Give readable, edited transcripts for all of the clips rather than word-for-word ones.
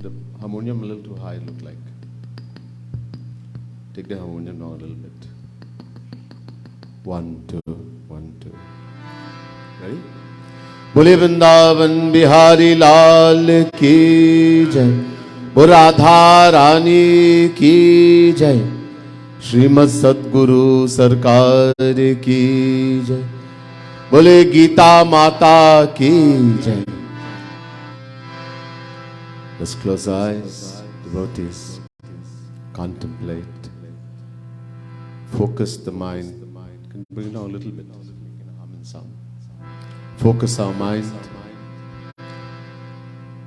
the harmonium a little too high, look like. Take the harmonium down a little bit. 1, 2, 1, 2. Ready? बोले वृंदावन बिहारी लाल की जय, वो राधा रानी की जय, श्रीमद सद्गुरु सरकार की जय, बोले गीता माता की जय. Let's close our eyes, devotees, contemplate, focus the mind. Can you bring it down a little bit? Hum and sound. Focus our mind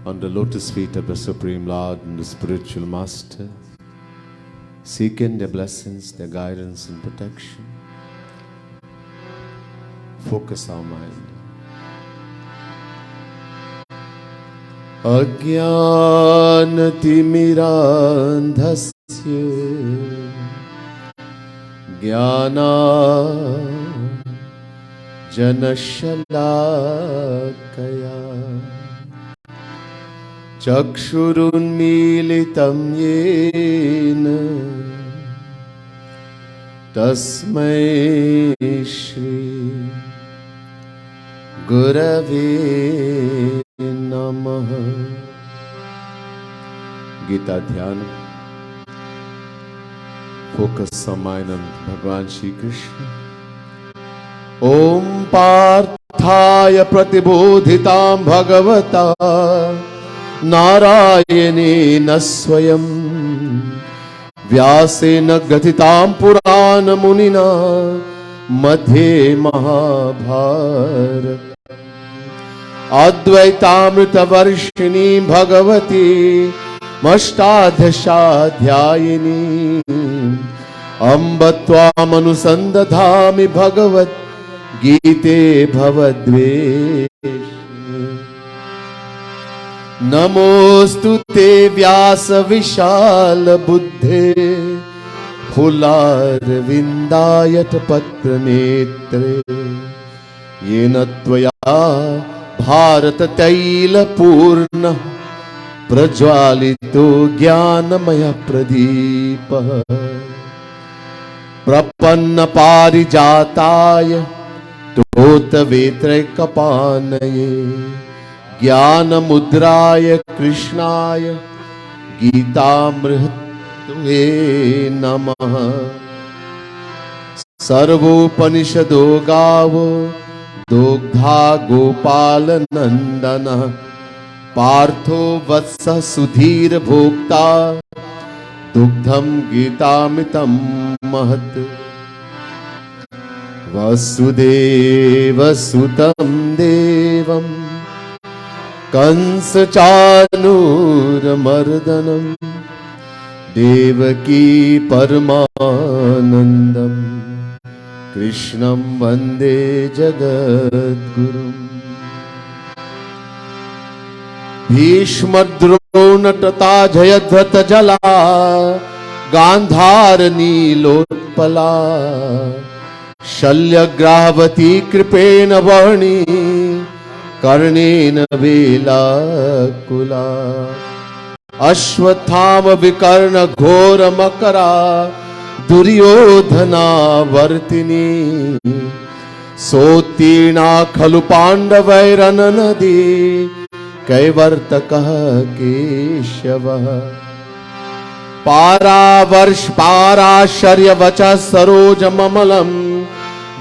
on the lotus feet of the Supreme Lord and the Spiritual Master, seeking their blessings, their guidance and protection. Focus our mind. Ajnanatimirandhasya jnana janashalakaya chakshurunmilitam yena tasmai shri gurave नमः. गीता ध्यान. Focus our mind on Bhagavan Shri Krishna. Om Parthaya Pratibodhitam Bhagavata Narayanena Swayam Vyasena Gatitam Purana Munina Madhye Mahabharata Advaitamrita Varshini Bhagavati Mashtadhashaadhyayini Ambatvam Anusandadhami Bhagavat Gite Bhavadveshi. Namostu te Vyasa Vishala Buddhe Phular Vindayat Patra Netre Yena Tvaya Bharat तैल पूर्ण प्रज्वालितो ज्ञानमय प्रदीप प्रपन्न पारिजाताय तोत वेत्रैकपानये ज्ञान मुद्राय कृष्णाय गीतामृतये नमः. सर्वोपनिषदो गावो दोग्धा गोपाल नंदन पार्थो वत्स सुधीर भोक्ता दुग्धम गीतामितम महत्. वसुदेव सुतं देवं कंस चाणूरमर्दनं देवकी परमानंदम कृष्णं वंदे जगद्गुरुं. भीष्मद्रोणतथा जयद्रथ जला गांधार नीलोत्पला शल्यग्राहवती कृपेण वह्नि कर्णेन वेलाकुला अश्वत्थाम विकर्ण घोर मकरा दुर्योधना वर्तिनी सोत्तीर्णा खलु पांडवैरननदी कैवर्तकः केशवः. पाराशर्य वचः सरोजममलं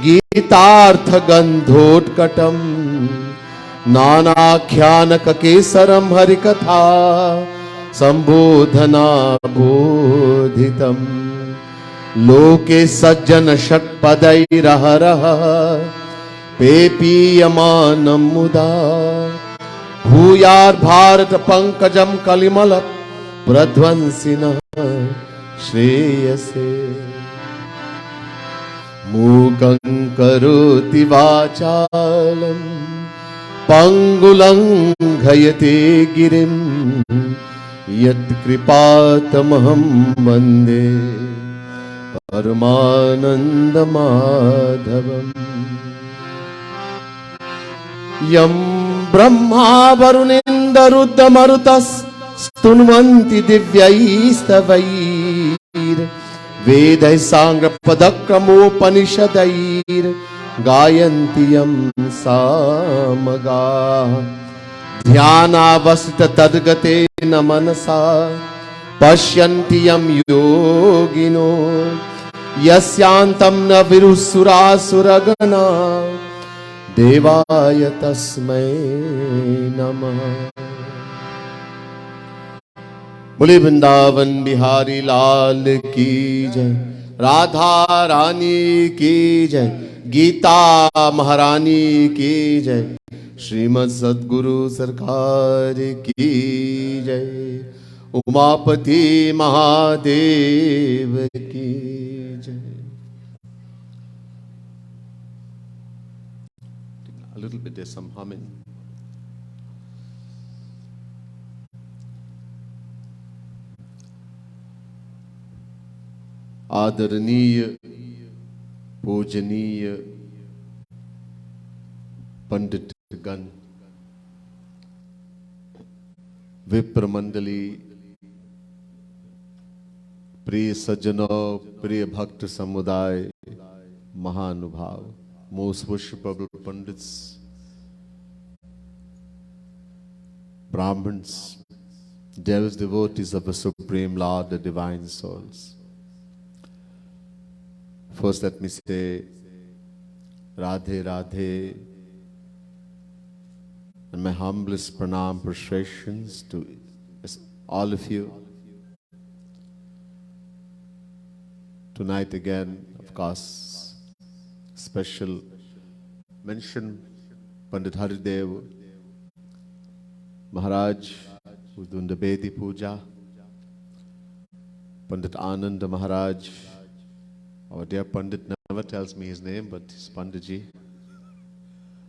गीतार्थ गंधोत्कटं नानाख्यानककेसरं हरिकथा संबोधना बोधितम्. लोके सज्जन षट्पदैरहरः पेपीयमानं मुदा भूयार भारत पंकजम कलिमल प्रध्वंसिनः श्रेयसे. मूकं करोति वाचालं पंगुलंघयते गिरिं यत्कृपातमहं वन्दे परमानन्दमाधवम्. यं ब्रह्मा वरुणेन्द्ररुद्रमरुतः स्तुन्वन्ति दिव्यैस्तवैर् वेदैः साङ्गपदक्रमोपनिषदैर् गायन्ति यं सामगाः ध्यानावस्थित तद्गतेन मनसा पश्यन्ति यं योगिनो यस्यान्तं न विदुःसुरासुरगणा देवाय तस्मै नमः। बोले वृंदावन बिहारी लाल की जय, राधा रानी की जय, गीता महारानी की जय, श्रीमद् सद्गुरु सरकार की जय, उमापति महादेव की जय। A little bit, there's some humming. आदरणीय पूजनीय पंडित गण, विप्र मंडली, प्रिय सज्जनों, प्रिय भक्त समुदाय, महानुभाव, most worshipable pandits, Brahmins, Devas, devotees of the Supreme Lord, the Divine Souls. First, let me say Radhe Radhe and my humblest pranam prostrations to all of you. Tonight again, of course, special mention Pandit Haridev Maharaj, who's doing the Bedi Puja, Pandit Anand Maharaj. Our dear Pandit never tells me his name, but it's Panditji.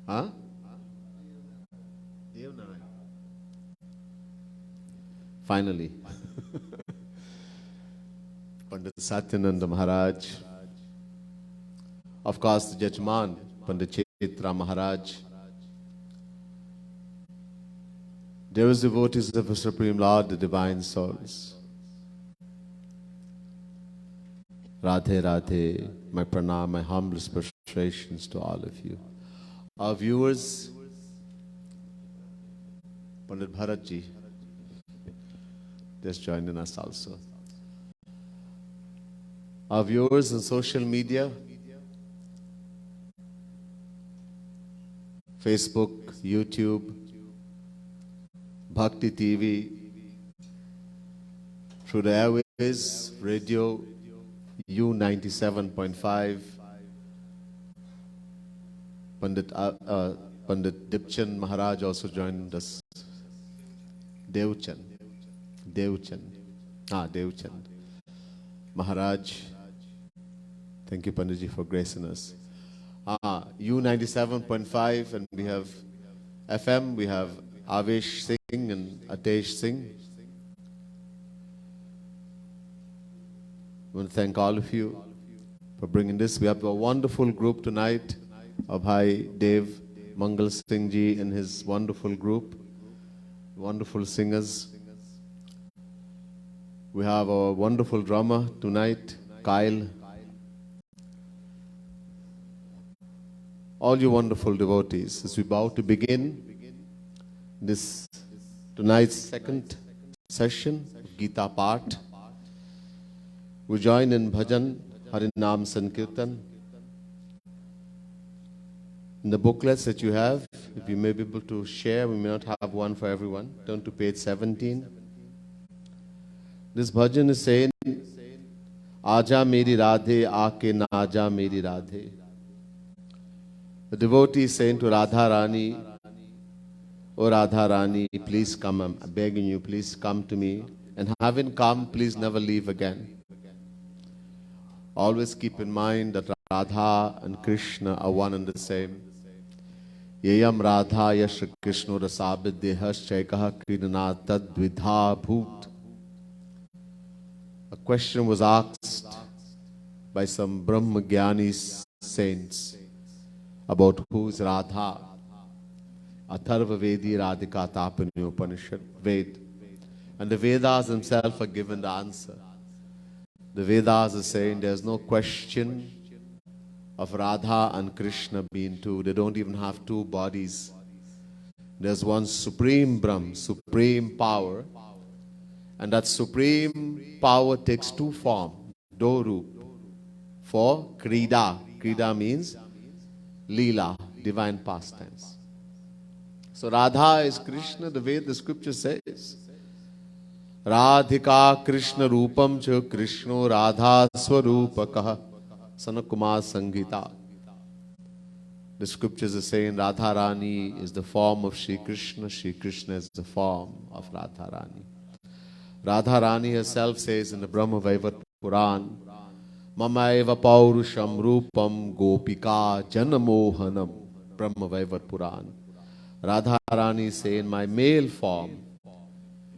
Huh? Finally. Pandit Satyananda Maharaj. Of course, the Jajman, Pandit Chaitra Maharaj. There was devotees of the Supreme Lord, the Divine Souls. Radhe Radhe, my pranam, my humblest prostrations to all of you. Our viewers, Pandit Bharatji, just joining us also. Our viewers on social media, Facebook, YouTube, Bhakti TV, through the airways, radio, U97.5, Pandit Dipchand Maharaj also joined us. Devchand Maharaj. Thank you, Panditji, for gracing us. U97.5, and we have FM, we have Avesh Singh and Atesh Singh. I want to thank all of you for bringing this. We have a wonderful group tonight of Bhai Dev Mangal Singh Ji and his wonderful group, wonderful singers. We have our wonderful drummer tonight, Kyle. All you wonderful devotees, as we bow to begin this tonight's second session of Gita Paath, we join in Bhajan, Harinam Sankirtan. In the booklets that you have, if you may be able to share, we may not have one for everyone. Turn to page 17. This bhajan is saying, Aja Meri Radhe, Aake Na Aja Meri Radhe. The devotee is saying to Radha Rani, Oh Radha Rani, please come, I'm begging you, please come to me. And having come, please never leave again. Always keep in mind that Radha and Krishna are one and the same. Yayam Radha Yash Krishna Rasabid Dehas Chaikaha Kridana Tad Vidha Bhoot. A question was asked by some Brahmagyani saints about who is Radha. Atharva Vedi Radhika Tapani Upanishad Ved. And the Vedas themselves are given the answer. The Vedas are saying there's no question of Radha and Krishna being two. They don't even have two bodies. There's one supreme Brahm, supreme power. And that supreme power takes two forms. Doru for Krida. Krida means Leela, divine pastimes. So Radha is Krishna, the way the scripture says. Radhika Krishna Rupam cha Krishno Radha Swarupakah Sanakumar Sanghita. The scriptures are saying Radha Rani is the form of Shri Krishna. Shri Krishna is the form of Radha Rani. Radha Rani herself says in the Brahma Vaivat Puran, Mamaiva Paurusham Rupam Gopika Janamohanam. Brahma Vaivat Puran. Radha Rani is saying, my male form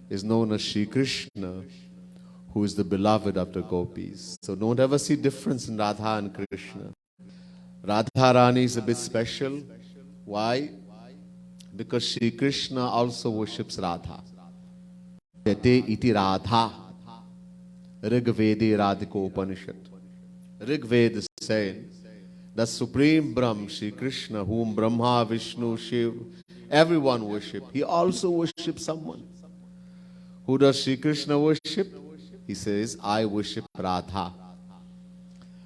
is known as Shri Krishna, who is the beloved of the gopis. So don't ever see difference in Radha and Krishna. Radha Rani is a bit special. Why? Because Shri Krishna also worships Radha. Yate iti Radha. Rig Vedi Radhiko Upanishad. Rig Ved is saying that supreme Brahm, Shri Krishna, whom Brahma, Vishnu, Shiv, everyone worship. He also worships someone. Who does Shri Krishna worship? He says, I worship Radha.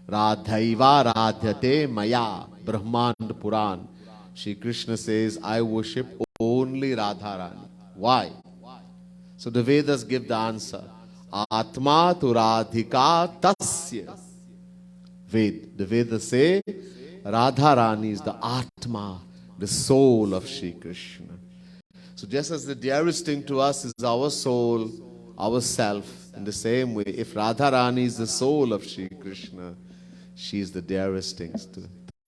Radhaiva Radhyate Maya. Brahmand Puran. Shri Krishna says, I worship only Radharani. Why? So the Vedas give the answer. Atma tu Radhika tasya. Ved. The Vedas say, Radharani is the Atma, the soul of Shri Krishna. So just as the dearest thing to us is our soul, our self, in the same way, if Radharani is the soul of Shri Krishna, she is the dearest thing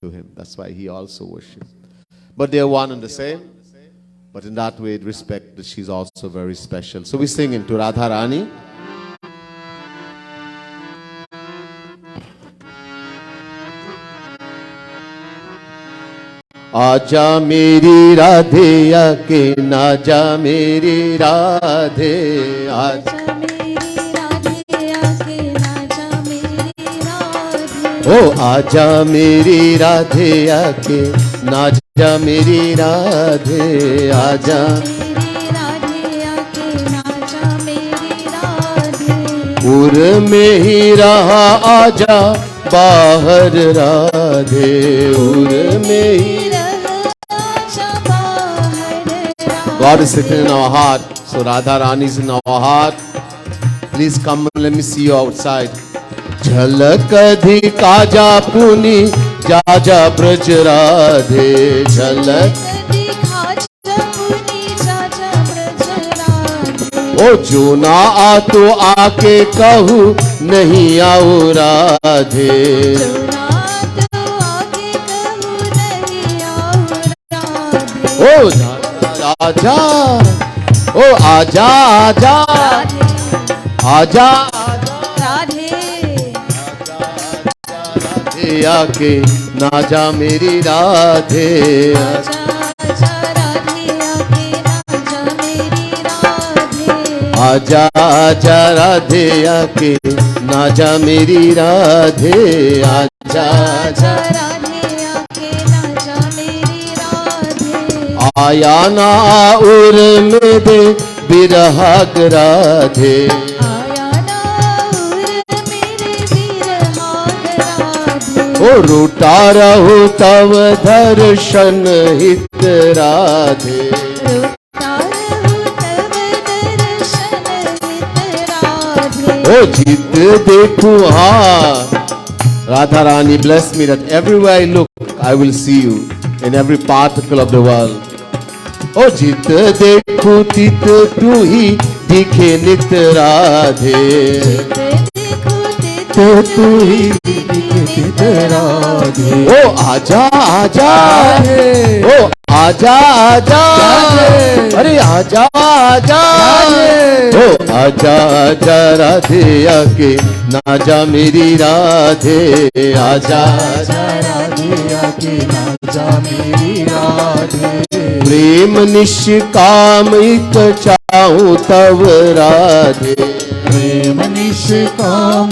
to him. That's why he also worships. But they are one and the same. But in that way, respect that she's also very special. So we sing into Radharani. आजा मेरी राधे आके ना जा मेरी राधे आजा मेरी राधे आके ना जा मेरी राधे ओ आजा मेरी राधे आके ना जा मेरी राधे आजा मेरी राधे आके ना जा मेरी राधे उर में ही रहा आजा बाहर राधे उर में ही God is sitting in our heart. So Radha Rani is in our heart. Please come and let me see you outside. Jhalak adhika ja puni ja ja braj radhe. Jhalak adhika ja puni ja ja braj radhe. O jo na aa to aake kahu nahi aao radhe. Oh आजा ओ आजा आजा आजा राधे राधे आके ना जा मेरी राधे आजा राधे आके ना जा मेरी राधे आजा आजा राधे आके ना जा मेरी राधे आजा आजा आया ना उर में दे बिरहाग राधे आया ना उर मेरे बिरहाग राधे ओ रूठा रहो तव दर्शन हित राधे रूठा रहो तव दर्शन हित राधे ओ जित देखूं हाँ Radha Rani bless me that everywhere I look I will see you in every particle of the world. ओ जित देखूं तित तू ही दिखे नित राधे जित तू ही दिखे नित राधे ओ आजा आजा ओ आजा आजा अरे आजा आजा ओ आजा आजा राधे आके ना जा मेरी राधे आजा आजा राधे आके ना जा मेरी राधे प्रेम निष्काम इच्छा चाहूं तब राधे, प्रेम निष्काम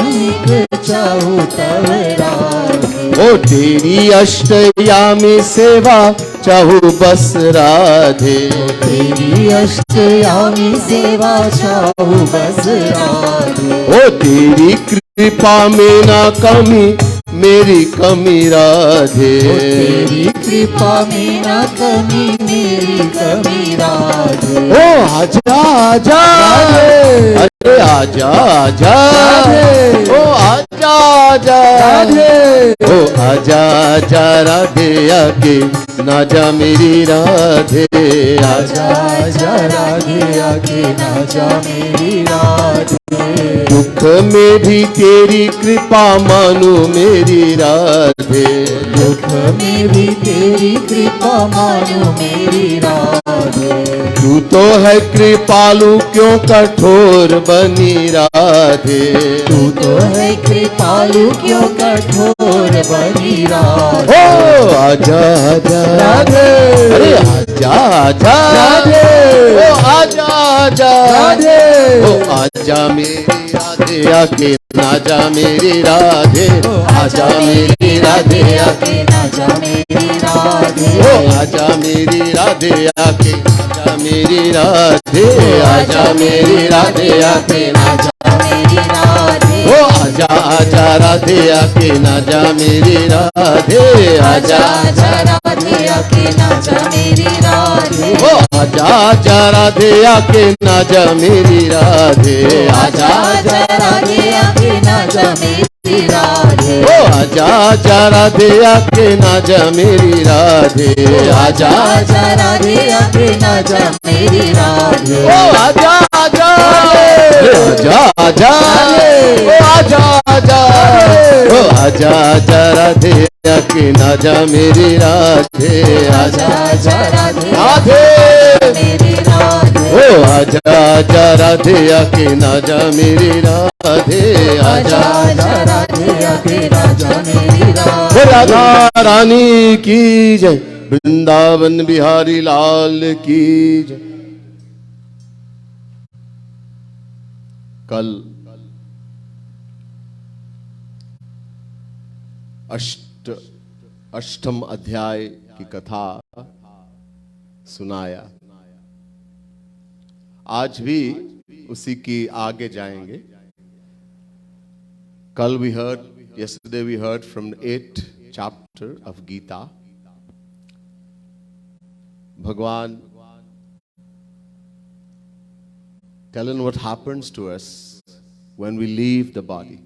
चाहूं तब राधे। ओ तेरी अष्टयामी सेवा चाहूं बस राधे, तेरी अष्टयामी सेवा चाहूं बस राधे। ओ तेरी कृपा में ना कमी मेरी कमी राधे, तेरी कृपा में ना कमी मेरी कमी राधे। ओ आजा आजा, अरे आजा आजा, ओ आजा आजा, ओ आजा आजा राधे आके ना जा मेरी राधे, आजा आजा राधे आके ना जा मेरी राधे। दुख में भी तेरी कृपा मानो मेरी राधे, दुख में भी तेरी कृपा मानो मेरी राधे। तू तो है कृपालु क्यों कठोर बनी राधे, तू तो है कृपालु क्यों कठोर बनी राधे। ओ आजा आजा राधे, अरे आजा आजा राधे, ओ आजा आजा राधे, ओ आजा मेरी राधे आके ना जा मेरी राधे, आजा मेरी राधे आके ना जा मेरी राधे। ओ आजा मेरी राधे आके ना जा मेरी राधे, आजा मेरी राधे आके ना जा मेरी राधे। ओ आजा आजा राधे आके ना जा मेरी राधे, आजा आजा राधे आके ना जा मेरी राधे। ओ आजा आजा राधे आके ना जा मेरी राधे, आजा आजा राधे आके ना जा मेरी राधे। ओ आजा आजा राधे आके ना जा मेरी राधे, आजा आजा राधे आके ना जा मेरी राधे। ओ आजा आजा आजा आजा ओ आजा आजा ओ आजा आजा राधे आके ना जा मेरी राधे, आजा आजा राधे राधे मेरी राधे। ओ आजा आजा राधे आके ना जा मेरी राधे, आजा आजा राधे आके ना जा मेरी राधे। राधा रानी की जय, वृंदावन बिहारी लाल की जय। कल अष्टम अध्याय की कथा सुनाया, आज भी उसी की आगे जाएंगे। कल yesterday we heard from the 8th chapter of Gita. Bhagwan telling what happens to us when we leave the body,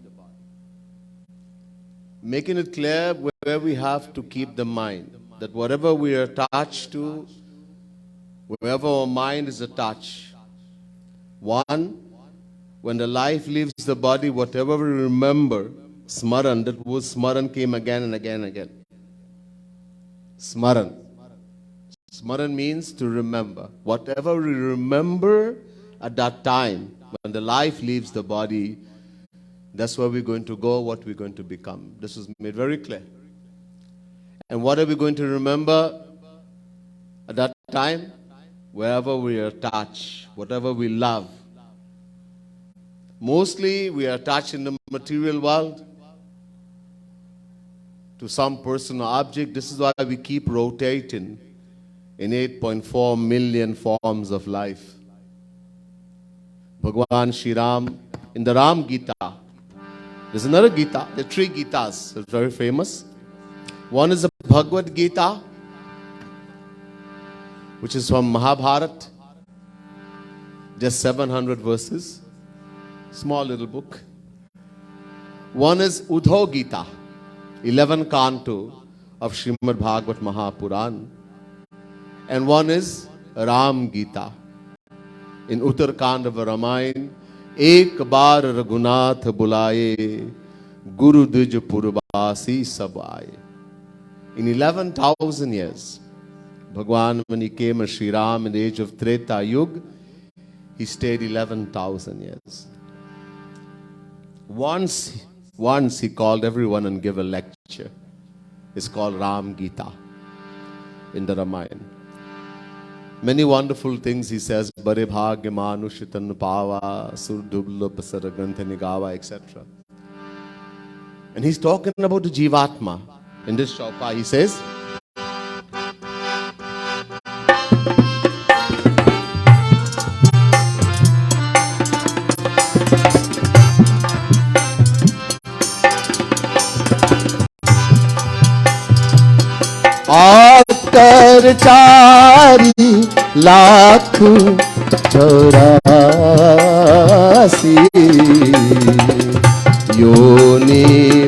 making it clear where we have to keep the mind, that whatever we are attached to, wherever our mind is attached, one, when the life leaves the body, whatever we remember, smaran, that word smaran came again and again and again. Smaran. Smaran means to remember. Whatever we remember at that time, when the life leaves the body, that's where we're going to go, what we're going to become. This is made very clear. And what are we going to remember at that time? Wherever we are attached, whatever we love. Mostly we are attached in the material world to some person or object. This is why we keep rotating in 8.4 million forms of life. Bhagwan Shri Ram, in the Ram Gita, there's another Gita. There are 3 Gitas. It's very famous. One is the Bhagavat Gita, which is from Mahabharata. Just 700 verses. Small little book. One is Uddhav Gita, 11 canto of Srimad Bhagavat Mahapuran. And one is Ram Gita, in Uttarkand of Ramayana. Ek baar Raghunath bulaye, Guru Duj Purvasi sab aaye. In 11,000 years, Bhagwan, when he came as Sri Ram in the age of Treta Yuga, he stayed 11,000 years. Once he called everyone and gave a lecture. It's called Ram Gita in the Ramayana. Many wonderful things he says, Bare bhagya manushitan pava, surdubla pasaragantha nigawa, etc. And he's talking about the Jivatma. In this shloka, he says, आकर 4,84,000 योनि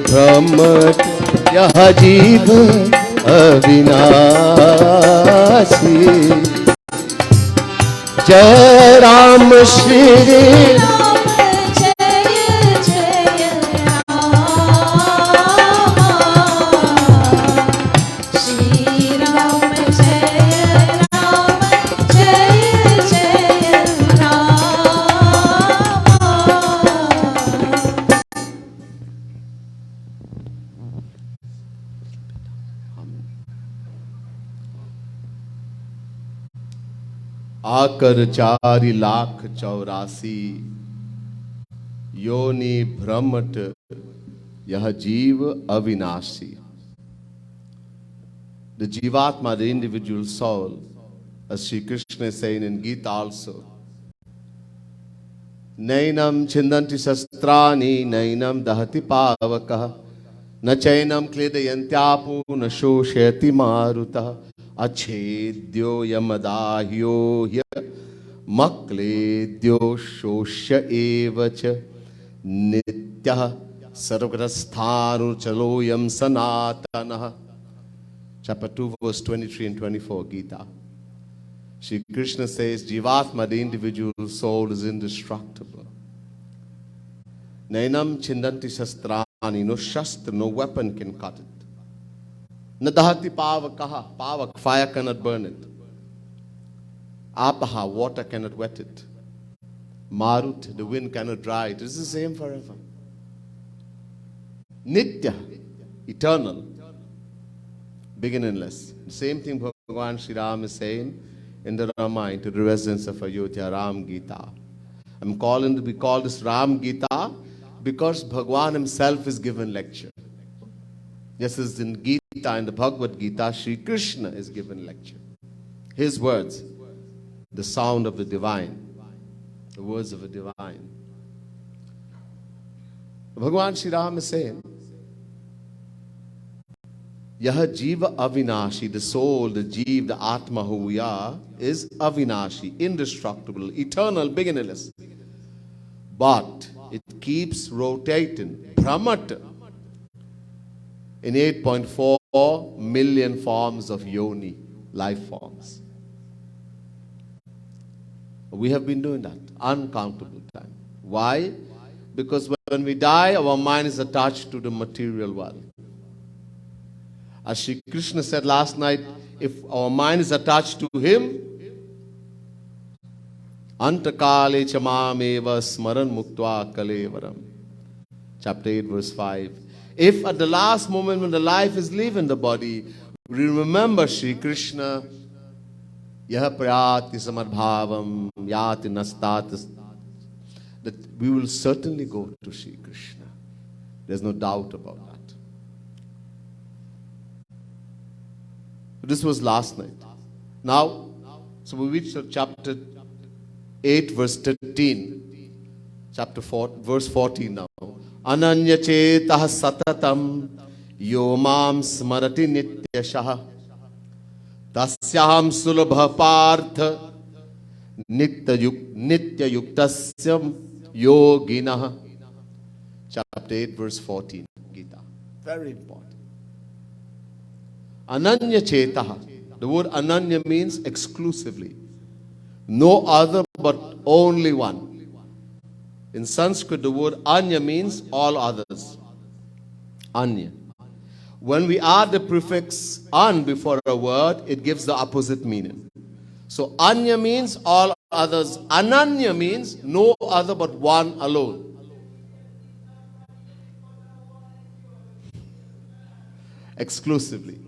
भ्रमट यह जीव अविनाशी जय राम श्री आकर 4,84,000 योनि भ्रमट यह जीव अविनाशी. The Jivatma, the individual soul, as Sri Krishna is saying in Gita also, Nainam chindanti sastrani, nainam dahati pavakah, na chainam kledayantyapu, na shosheti maruta, achedyo yamadahyo hya, makledyo shoshya evacha, nityah sarvagrasthanu chaloyam sanatanaha. Chapter 2, verse 23 and 24, Gita. Shri Krishna says, Jivatma, the individual soul, is indestructible. Nainam chindanti shastrani, no shastra, no weapon can cut it. Nadahati pavakaha, pavak, fire cannot burn it. Apaha, water cannot wet it. Marut, the wind cannot dry it. It's the same forever. Nitya, eternal, beginningless. The same thing Bhagavan Sri Ram is saying in the Ramayana to the residents of Ayodhya, Ram Gita. I'm calling to be called this Ram Gita because Bhagavan himself is given lecture. Just as in Gita, in the Bhagavad Gita, Sri Krishna is given lecture. His words, the sound of the divine, the words of the divine. Bhagavan Sri Ram is saying, Yaha Jiva Avinashi, the soul, the Jeev, the Atma who we are, is Avinashi, indestructible, eternal, beginningless. But it keeps rotating, Brahmata, in 8.4 million forms of yoni, life forms. We have been doing that uncountable time. Why? Because when we die, our mind is attached to the material world. As Shri Krishna said last night, if our mind is attached to Him, Antakale chamameva smaran muktva kalevaram. Chapter 8, verse 5. If at the last moment when the life is leaving the body, we remember Shri Krishna, yaha prayati samadbhavam yati nastatas, that we will certainly go to Shri Krishna. There's no doubt about that. This was last night. Now, so we reached chapter 8, verse 13. Chapter 4, verse 14 now. Ananya chetah satatam yomam smarati nityashah tasyaham sulabha partha nitya yuktasyam yoginah. Chapter 8, verse 14, Gita. Very important. Ananya chetaha. The word ananya means exclusively. No other but only one. In Sanskrit, the word anya means all others. Anya. When we add the prefix an before a word, it gives the opposite meaning. So anya means all others. Ananya means no other but one alone. Exclusively.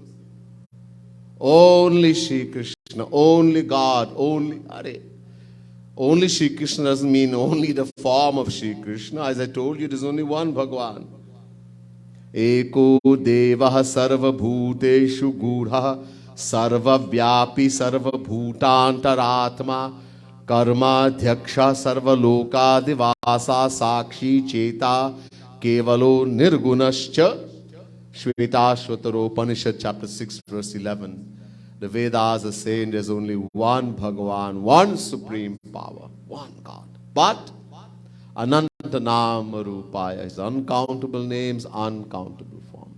Only Shri Krishna Krishna, only God, only Shri Krishna doesn't mean only the form of Shri Krishna. As I told you, there's only one Bhagavan. Eko Devah Sarva Bhuteshu Gudha Sarva Vyapi Sarva Bhutantaratma Karma Dhyaksha Sarva Loka Divasa Sakshi Cheta Kevalo Nirgunascha. Shvetashvatara Upanishad chapter 6 verse 11. The Vedas are saying there's only one Bhagavan, one supreme power, one God. But Ananta Nama Rupaya, his uncountable names, uncountable form.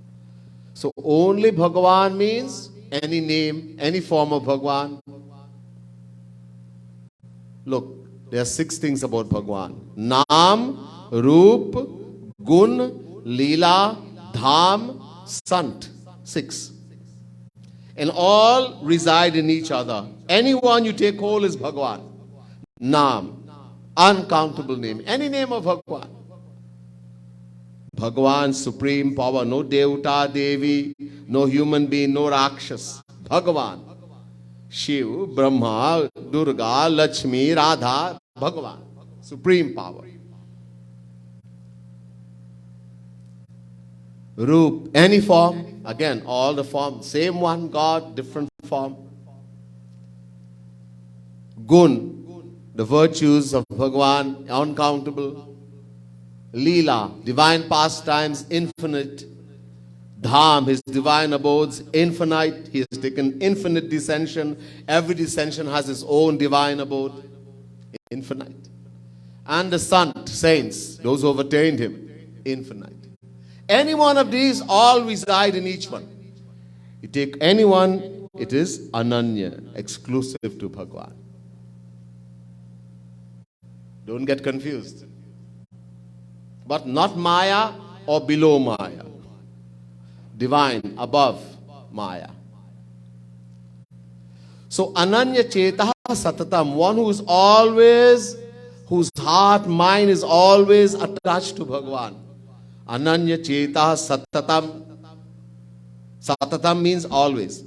So only Bhagavan means any name, any form of Bhagavan. Look, there are 6 things about Bhagavan. Naam, Roop, Gun, Leela, Dham, Sant. 6. And all reside in each other. Anyone you take hold is Bhagavan. Naam, uncountable name. Any name of Bhagavan. Bhagavan, supreme power. No Devta, Devi, no human being, no Rakshas. Bhagavan. Shiv, Brahma, Durga, Lakshmi, Radha, Bhagavan. Supreme power. Roop, any form. Again, all the forms. Same one God, different form. Gun, the virtues of Bhagavan, uncountable. Leela, divine pastimes, infinite. Dham, his divine abodes, infinite. He has taken infinite descension. Every descension has its own divine abode. Infinite. And the saints, those who have attained him, infinite. Any one of these all reside in each one. You take any one, it is Ananya, exclusive to Bhagavan. Don't get confused. But not Maya or below Maya. Divine, above Maya. So Ananya Chetaha Satatam, one whose heart, mind is always attached to Bhagavan. Ananya Cheta Satatam. Satatam means always.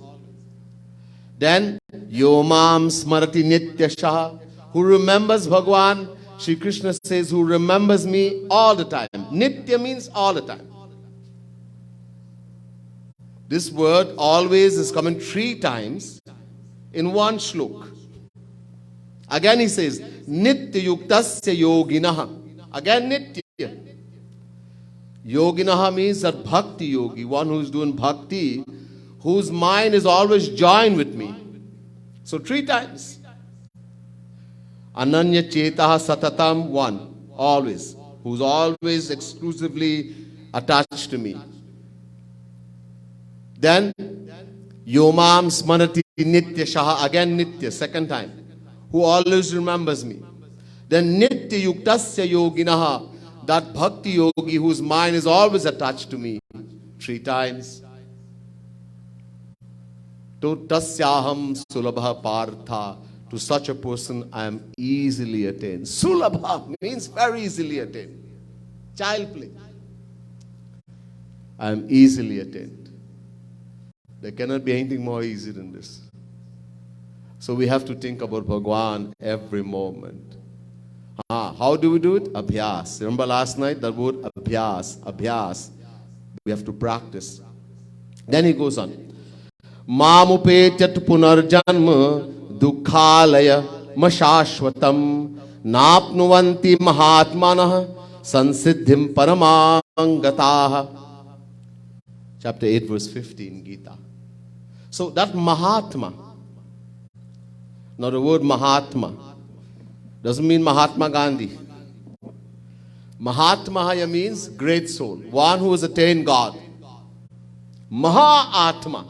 Then Yomam Smarati Nityashaha, who remembers Bhagavan. Shri Krishna says, who remembers me all the time. Nitya means all the time. This word always is coming 3 times in one shlok. Again he says, Nitya Yuktasya Yoginaha. Again Nitya. Yoginaha means that bhakti yogi, one who is doing bhakti, whose mind is always joined with me. So 3 times. Ananya Chetaha Satatam, one, always, who's always exclusively attached to me. Then Yomam Smarati Nitya Shaha, again Nitya, 2nd time, who always remembers me. Then Nitya Yuktasya Yoginaha, that bhakti yogi whose mind is always attached to me, 3 times. To tasyaham sulabha partha, to such a person I am easily attained. Sulabha means very easily attained. Child play. I am easily attained. There cannot be anything more easy than this. So we have to think about Bhagavan every moment. How do we do it? Abhyas. Remember last night that word abhyas. Abhyas. We have to practice. Then he goes on. Mamupetyat punarjanma dukhalaya mashashvatam napnuvanti mahatmanah sansiddhim paramangataha. Chapter 8 verse 15 Gita. So that Mahatma. Now the word Mahatma doesn't mean Mahatma Gandhi. Mahatmaya means great soul, one who has attained God. Mahatma,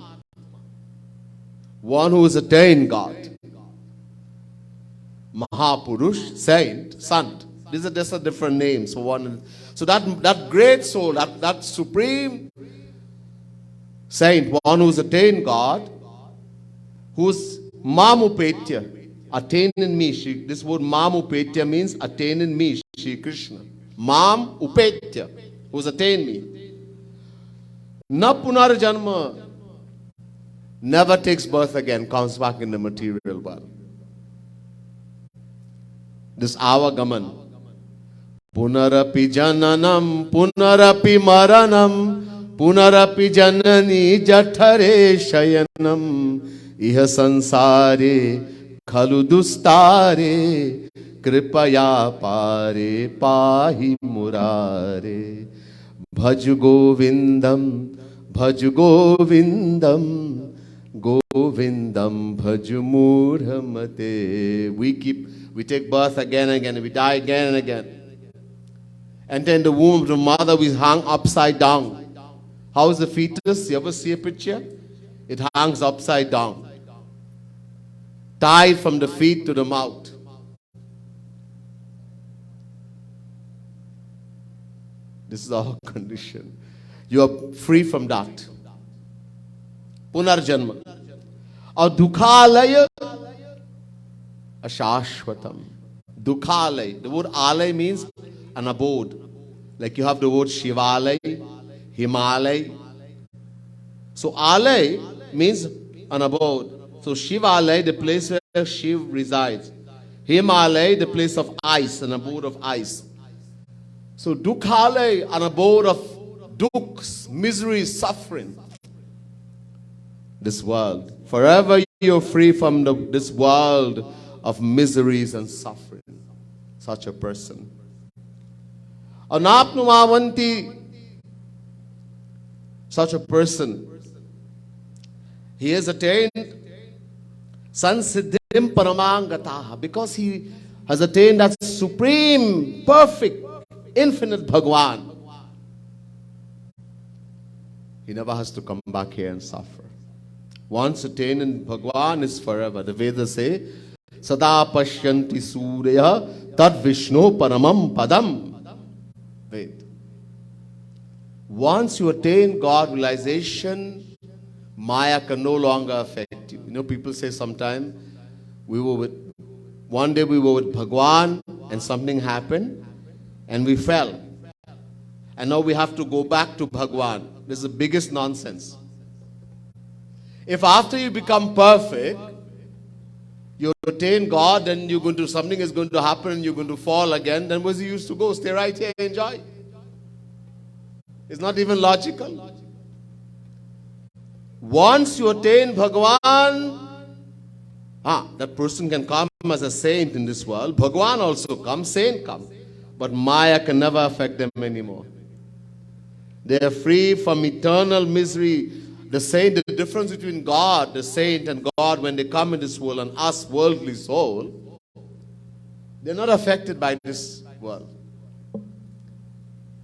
one who has attained God. Mahapurush, saint, sant. These are just a different names for one. So that great soul, that supreme saint, one who has attained God, who's Mamupetya, attain in me. This word Mamupetya means attain in me, Shri Krishna. Mam Upetya, who's attained me. Na Punarjanma, never takes birth again, comes back in the material world. This avagaman. Punarapi jananam, punarapi maranam, punarapi janani jathare shayanam, iha sansare khalu dustare, kripaya pare pahi murare. Bhaj govindam, bhaj govindam, govindam bhaj murhamate. We take birth again and again, we die again and again. Enter in the womb of the mother, we hang upside down. How is the fetus? You ever see a picture? It hangs upside down. Tied from the feet to the mouth. This is our condition. You are free from that. Punarjanma. Or dukhalaya ashashvatam. Dukhalaya. The word alay means an abode. Like you have the word Shivalay, Himalay. So Alay means an abode. So Shivalay, the place where Shiv resides. Himalay, the place of ice, an abode of ice. So Dukhalay, an abode of dukhs, misery, suffering. This world. Forever you're free from this world of miseries and suffering. Such a person. Anapnumavanti, such a person, he has attained sansiddhim paramangataha, because he has attained that supreme, perfect, infinite Bhagwan. He never has to come back here and suffer. Once attained in Bhagwan is forever. The Vedas say, Sada pashyanti surya tad Vishnu paramam padam. Wait. Once you attain God realization, Maya can no longer affect you. You know, people say sometimes, one day we were with Bhagwan and something happened and we fell. And now we have to go back to Bhagwan. This is the biggest nonsense. If after you become perfect, you attain God, then something is going to happen and you're going to fall again, then where's the use to go? Stay right here, enjoy. It's not even logical. Once you attain Bhagwan, that person can come as a saint in this world. Bhagwan also comes, saint comes. But Maya can never affect them anymore. They are free from eternal misery. The saint, the difference between God, the saint, and God when they come in this world and us, worldly soul, they're not affected by this world.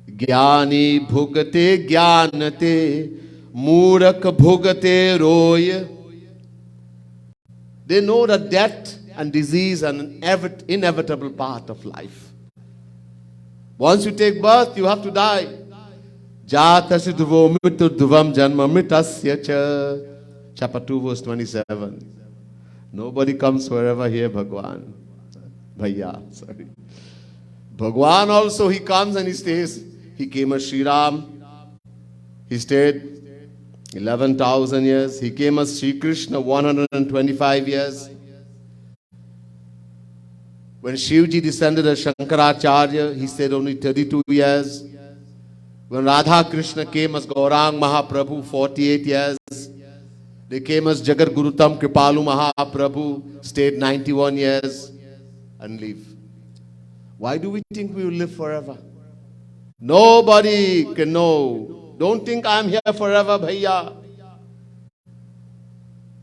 Jnani bhugate jnanate, murak bhugate roya. They know that death and disease are an inevitable part of life. Once you take birth, you have to die. Jatasi dhuvo mitu dhuvam janma mitasya cha. Chapter 2 verse 27. Nobody comes forever here, Bhagwan. Bhaiya, sorry. Bhagwan also, he comes and he stays. He came as Sri Ram. He stayed 11,000 years. He came as Sri Krishna 125 years. When Shivji descended as Shankaracharya, he stayed only 32 years. When Radha Krishna came as Gaurang Mahaprabhu, 48 years. They came as Jagat Gurutam Kripalu Mahaprabhu, stayed 91 years and leave. Why do we think we will live forever? Nobody can know. Don't think I'm here forever, bhaiya.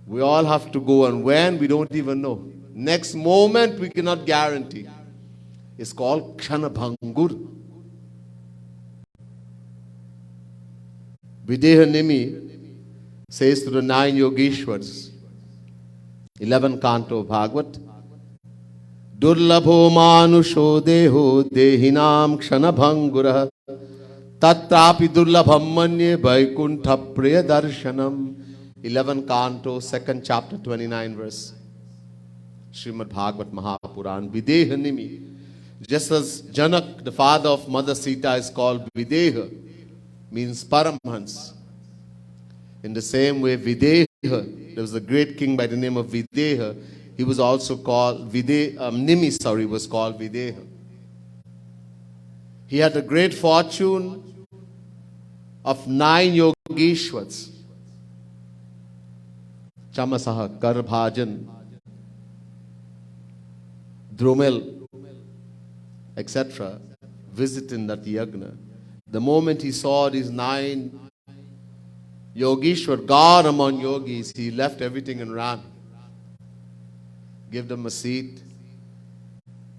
We all have to go, and when, we don't even know. Next moment, we cannot guarantee. It's called Kshanabhangur. Videha Nimi says to the 9 Yogeshwars, 11th canto of Bhagavat, Durlabho manusho deho dehinam kshanabhangurah tatrapi durlabham manye vaikuntha priya darshanam. 11th canto, 2nd chapter, 29 verse. Srimad Bhagavat Mahapuran. Videha Nimi. Just as Janak, the father of Mother Sita, is called Videha, means Paramhans. In the same way, Videha there was a great king by the name of Videha. He was also called Nimi, was called Videha. He had the great fortune of 9 yogeshwars. Chamasaha, Karbhajan, Dromel, etc. visiting that yagna. The moment he saw these 9 Yogeshwar, God among yogis, he left everything and ran. Gave them a seat.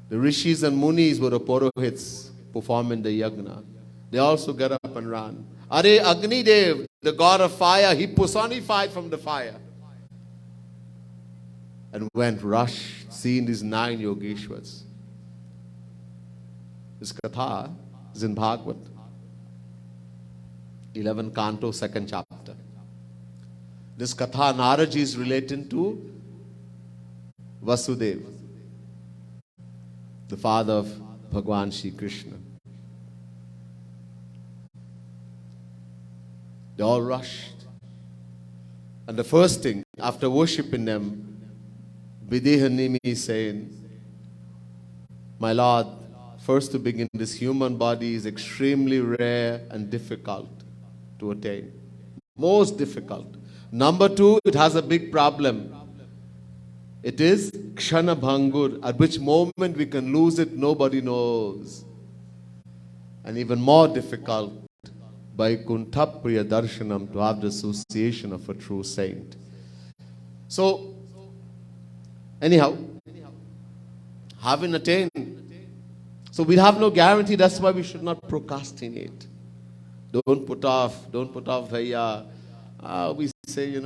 The rishis and munis were the purohits performing the yagna. They also got up and ran. Are Agni Dev, the god of fire, he personified from the fire. And went rushed, seeing these 9 Yogeshwars. This katha is in Bhagavat. 11 canto, 2nd chapter. This katha Naraji is relating to Vasudeva, the father of Bhagwan Shri Krishna. They all rushed. And the first thing, after worshipping them, Videhanimi is saying, my Lord, first to begin, this human body is extremely rare and difficult to attain. Most difficult. Number 2, it has a big problem. It is Kshana Bhangur. At which moment we can lose it, nobody knows. And even more difficult, by Kuntapriya Darshanam, to have the association of a true saint. So, anyhow, having attained, so we have no guarantee. That's why we should not procrastinate. Don't put off, bhaiya. We say,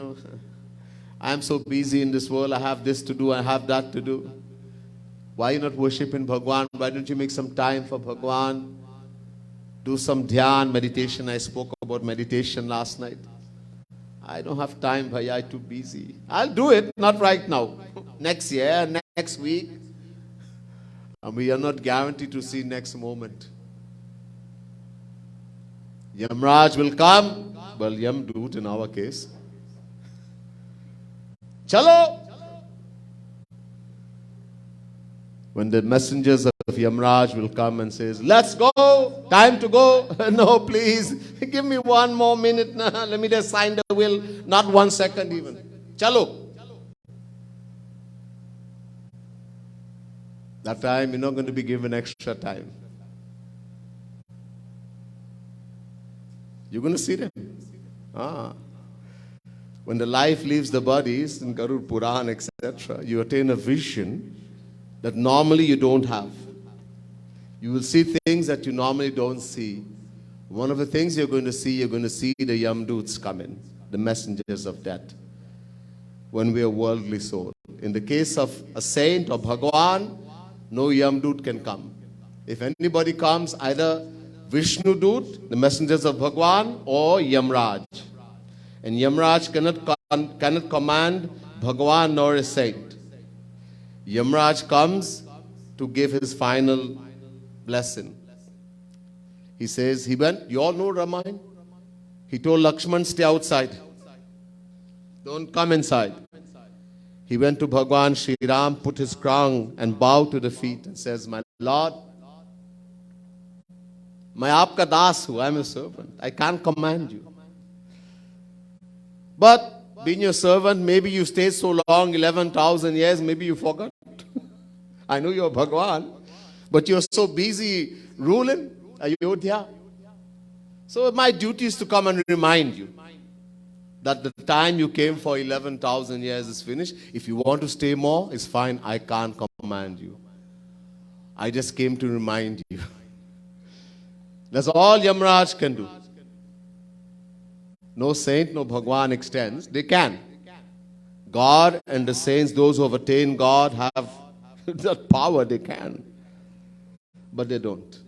I am so busy in this world, I have this to do, I have that to do. Why are you not worshipping Bhagwan? Why don't you make some time for Bhagwan? Do some dhyan, meditation. I spoke about meditation last night. I don't have time, bhaiya, I'm too busy. I'll do it, not right now. Next year, next week. And we are not guaranteed to see next moment. Yamraj will come. Well, Yamdut in our case. Chalo! When the messengers of Yamraj will come and says, let's go, time to go. No, please, give me 1 more minute. Let me just sign the will. Not 1 second even. Chalo. That time you're not going to be given extra time. You're going to see them. When the life leaves the bodies in Garud Puran, etc., you attain a vision that normally you don't have. You will see things that you normally don't see. One of the things you're going to see the Yamduts come in, the messengers of death, when we are worldly soul. In the case of a saint or Bhagwan, no Yamdut can come. If anybody comes, either Vishnu Dut, the messengers of Bhagwan, or Yamraj. And Yamraj cannot command Bhagwan nor a saint. Yamraj comes to give his final blessing. He says, he went, you all know Ramayana? He told Lakshman, stay outside. Don't come inside. He went to Bhagwan Shri Ram, put his crown and bowed to the feet and says, my Lord, मैं आपका दास हूँ, I am a servant. I can't command you. But being your servant, maybe you stayed so long, 11,000 years, maybe you forgot. I know you're Bhagwan, but you're so busy ruling Ayodhya. So my duty is to come and remind you that the time you came for 11,000 years is finished. If you want to stay more, it's fine. I can't command you. I just came to remind you. That's all Yamraj can do. No saint, no Bhagwan extends. They can. God and the saints, those who have attained God, have that power. They can. But they don't.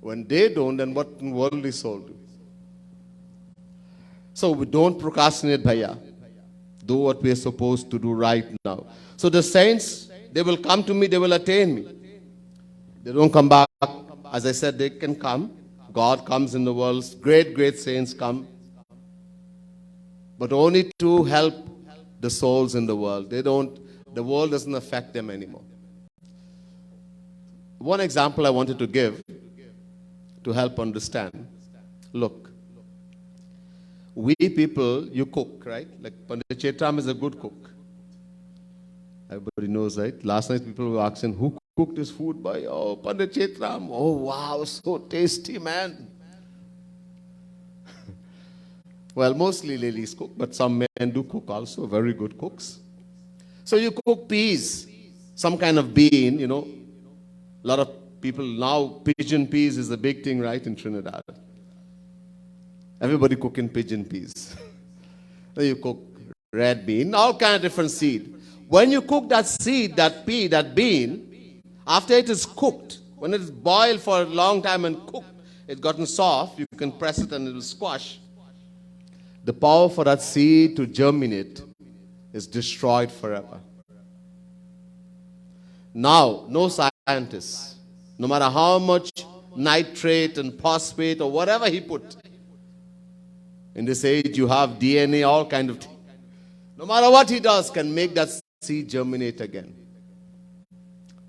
When they don't, then what can worldly soul do? So we don't procrastinate, bhaiya. Do what we are supposed to do right now. So the saints, they will come to me, they will attain me. They don't come back. As I said, they can come. God comes in the world. Great, great saints come. but only to help the souls in the world. The world doesn't affect them anymore. One example I wanted to give to help understand. Look, we people, you cook, right? Like Pandit Chetram is a good cook. Everybody knows, right? Last night people were asking, who cooked this food by? Oh, Pandit Chetram. Oh, wow, so tasty, man. Well, mostly ladies cook, but some men do cook also, very good cooks. So you cook peas, some kind of bean, A lot of people now, pigeon peas is a big thing, right, in Trinidad. Everybody cooking pigeon peas. Then you cook red bean, all kind of different seed. When you cook that seed, that pea, that bean, after it is cooked, when it is boiled for a long time and cooked, it's gotten soft, you can press it and it will squash. The power for that seed to germinate is destroyed forever. Now, no scientists, no matter how much nitrate and phosphate or whatever he put, in this age you have DNA, all kind of things. No matter what he does, can make that seed germinate again.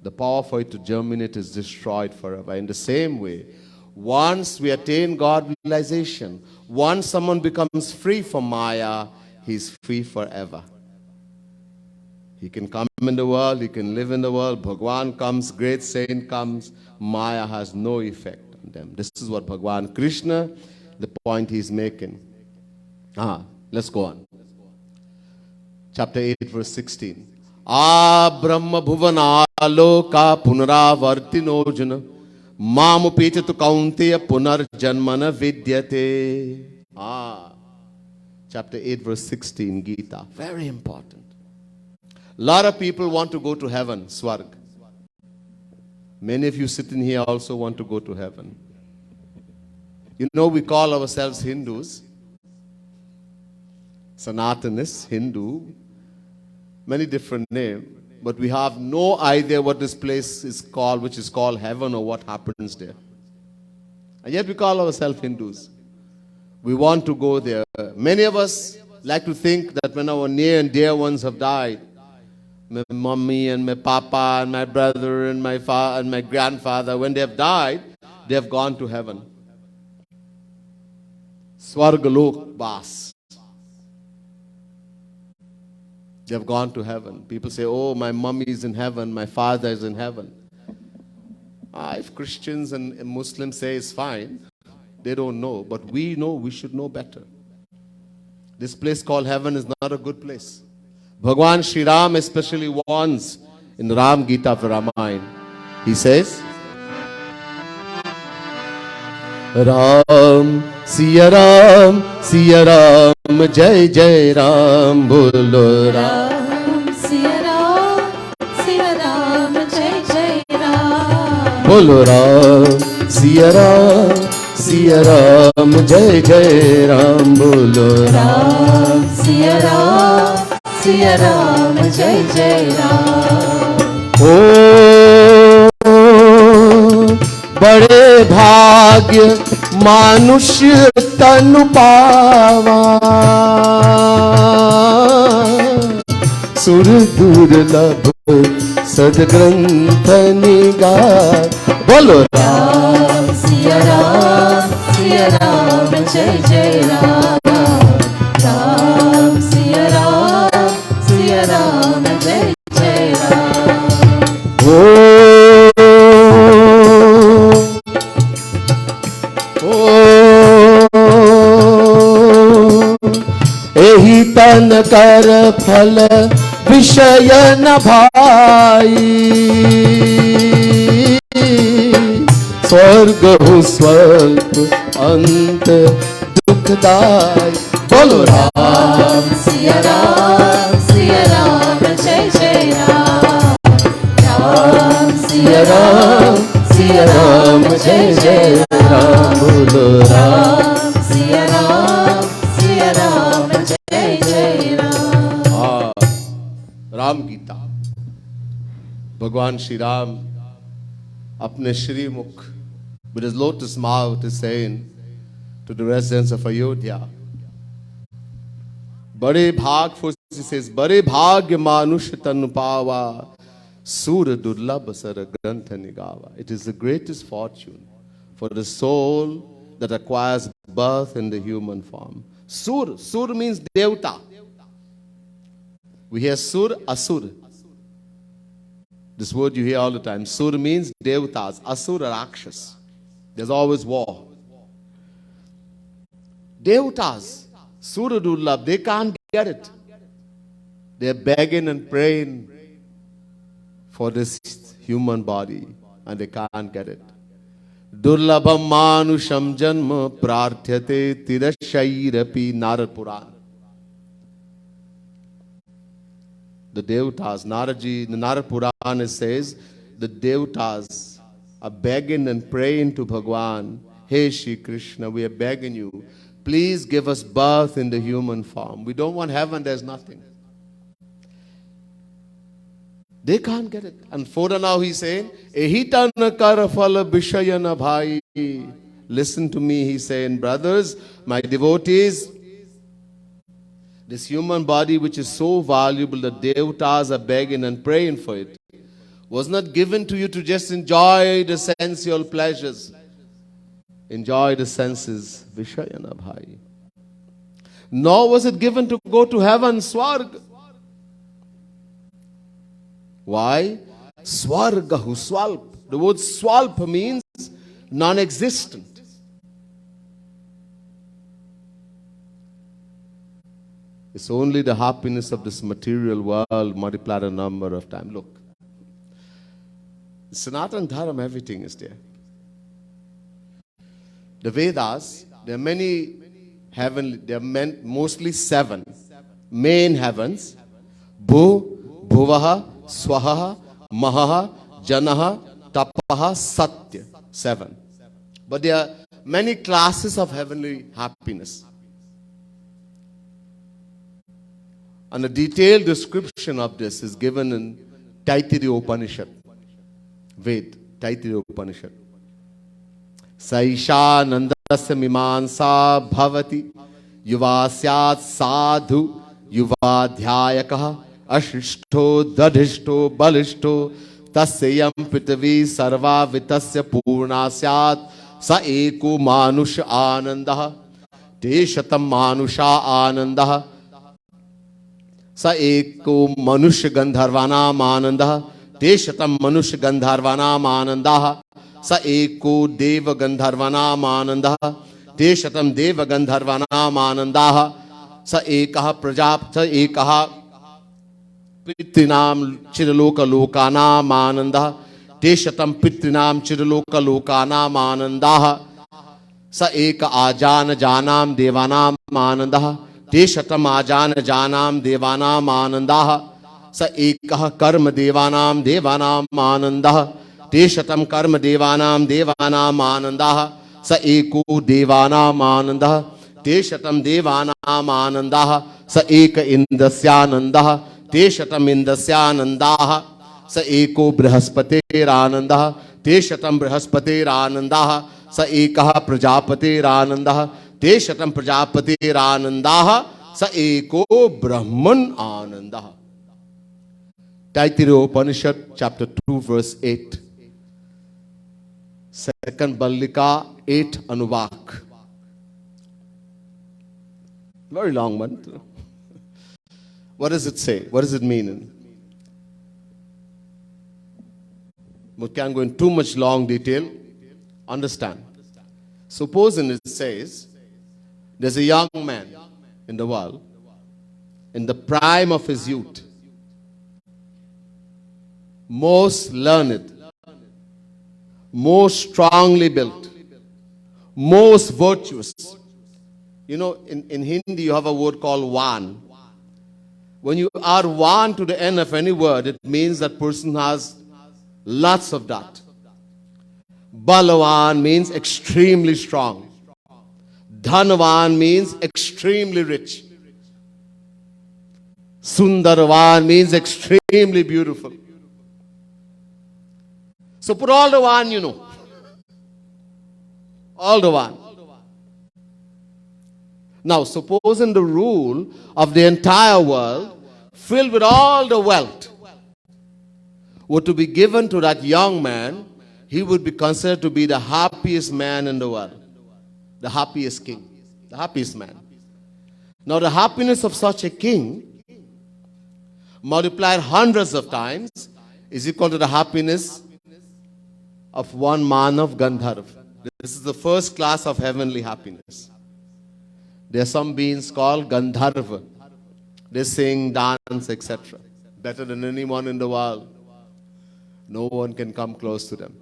The power for it to germinate is destroyed forever. In the same way, once we attain God realization, once someone becomes free from Maya, he's free forever. He can come in the world, he can live in the world. Bhagwan comes, great saint comes, Maya has no effect on them. This is what Bhagwan Krishna, the point he's making. Let's go on. Chapter 8, verse 16. Brahma bhuvana aloka punaravartino jana mamu pechatu kaunteya punar janmana vidyate. Chapter 8, verse 16, Gita. Very important. A lot of people want to go to heaven, Swarg. Many of you sitting here also want to go to heaven. We call ourselves Hindus, Sanatanists, Hindu, many different names, but we have no idea what this place is called, which is called heaven, or what happens there. And yet we call ourselves Hindus. We want to go there. Many of us like to think that when our near and dear ones have died, my mommy and my papa and my brother and my father and my grandfather, when they have died, they have gone to heaven. Swargalok Bas. They have gone to heaven. People say, oh, my mommy is in heaven, my father is in heaven. If Christians and Muslims say it's fine, they don't know. But we know, we should know better. This place called heaven is not a good place. Bhagwan Sri Ram especially warns in Ram Gita of Ramayana. He says, Ram, Siya Ram, Jai Jai Ram, Bolo Ram. Siya Ram, Jai Jai Ram. Bolo Ram, Siya Ram, Jai Jai Ram, Bolo Ram, Siya Ram, Jai Jai Ram. बड़े भाग्य मानुष्य तनु पावा सुर दुर्लभ सदग्रंथ निगार. बोलो राम सिया राम जय जय राम. राम सिया राम जय जय राम. एहि तन कर फल विषय न भाई स्वर्ग हो स्वल्प अंत दुखदाई. बोलो राम सिया राम जय जय राम. राम सिया राम जय जय राम. बोलो राम सिया राम जय जय राम. राम गीता. भगवान श्री राम अपने श्री मुख with his lotus mouth is saying to the residents of Ayodhya, Bade bhag, first he says, Bade bhagya manush tanu pava, Sura durlabh sar grantha nigava. It is the greatest fortune for the soul that acquires birth in the human form. Sur means Devta. We hear Sur, Asur. This word you hear all the time. Sur means Devtas, Asur, Rakshas. There's always war. Devtas, Sura Durlabh, they can't get it. They're begging and praying for this human body and they can't get it. Durlabham manusham janma prarthyate tirashairapi Narad Puran. The Devtas, Naradji, the Narad Purana says, the Devtas are begging and praying to Bhagwan, Hey Shri Krishna, we are begging you, please give us birth in the human form. We don't want heaven, there's nothing. They can't get it. And further now he's saying, Ehitana karafala bishayana bhai. Listen to me, he's saying, brothers, my devotees, this human body which is so valuable, the Devtas are begging and praying for it, was not given to you to just enjoy the sensual pleasures. Enjoy the senses, Vishayana bhai. Nor was it given to go to heaven, Swarg. Why? Swargahu swalp. The word swalp means non-existent. It's only the happiness of this material world multiplied a number of times. Look, Sanatana Dharma, everything is there. The Vedas, there are many heavenly, there are mostly 7 main heavens. Bhu, Bhuvaha, Swaha, Mahaha, Janaha, Tapaha, Satya. 7. But there are many classes of heavenly happiness. And a detailed description of this is given in Taittiriya Upanishad. Ved, Taittiriya Upanishad. Saisha nandasya mimansa bhavati yuvasyat sadhu yuvadhyayakaha ashishto dadhishto balishto tasyam pitavi sarva vitasya purnasyat sa eko manusha anandaha teshatam manusha anandaha sa eko manushya gandharvanam anandaha teshatam manushya gandharvanam anandaha sa eko deva gandharvanam anandaha teshatam deva gandharvanam anandaha sa ekaha prajapta ekaha pitrinam chiraloka lokanam anandaha teshatam pitrinam chiraloka lokanam anandaha sa eka ajana janam devanam anandaha teshatam ajana janam devanam anandaha sa ekah karma devanam devanam anandaha teshatam karma devanam devanam anandaha sa eko devanam anandaha teshatam devanam anandaha sa eka indasyanandaha teshatam indasyanandaha sa eko brihaspate anandaha teshatam brihaspate anandaha sa ekah prajapate anandaha teshatam prajapate anandaha sa eko brahman anandaha. Taittiriya Upanishad, chapter 2, verse 8. Second Ballika, 8 Anuvak. Very long one. What does it say? What does it mean? We can't go in too much long detail. Understand. Supposing it says, there's a young man in the world, in the prime of his youth, most learned, most strongly built, most virtuous. You know, in Hindi you have a word called Van. When you are Van to the end of any word, it means that person has lots of that. Balavan means extremely strong. Dhanavan means extremely rich. Sundarvan means extremely beautiful. So put all the one, you know. All the one. Now, supposing the rule of the entire world, filled with all the wealth, were to be given to that young man, he would be considered to be the happiest man in the world, the happiest king, the happiest man. Now, the happiness of such a king, multiplied hundreds of times, is equal to the happiness of one man of Gandharva. This is the first class of heavenly happiness. There are some beings called Gandharva. They sing, dance, etc. Better than anyone in the world. No one can come close to them.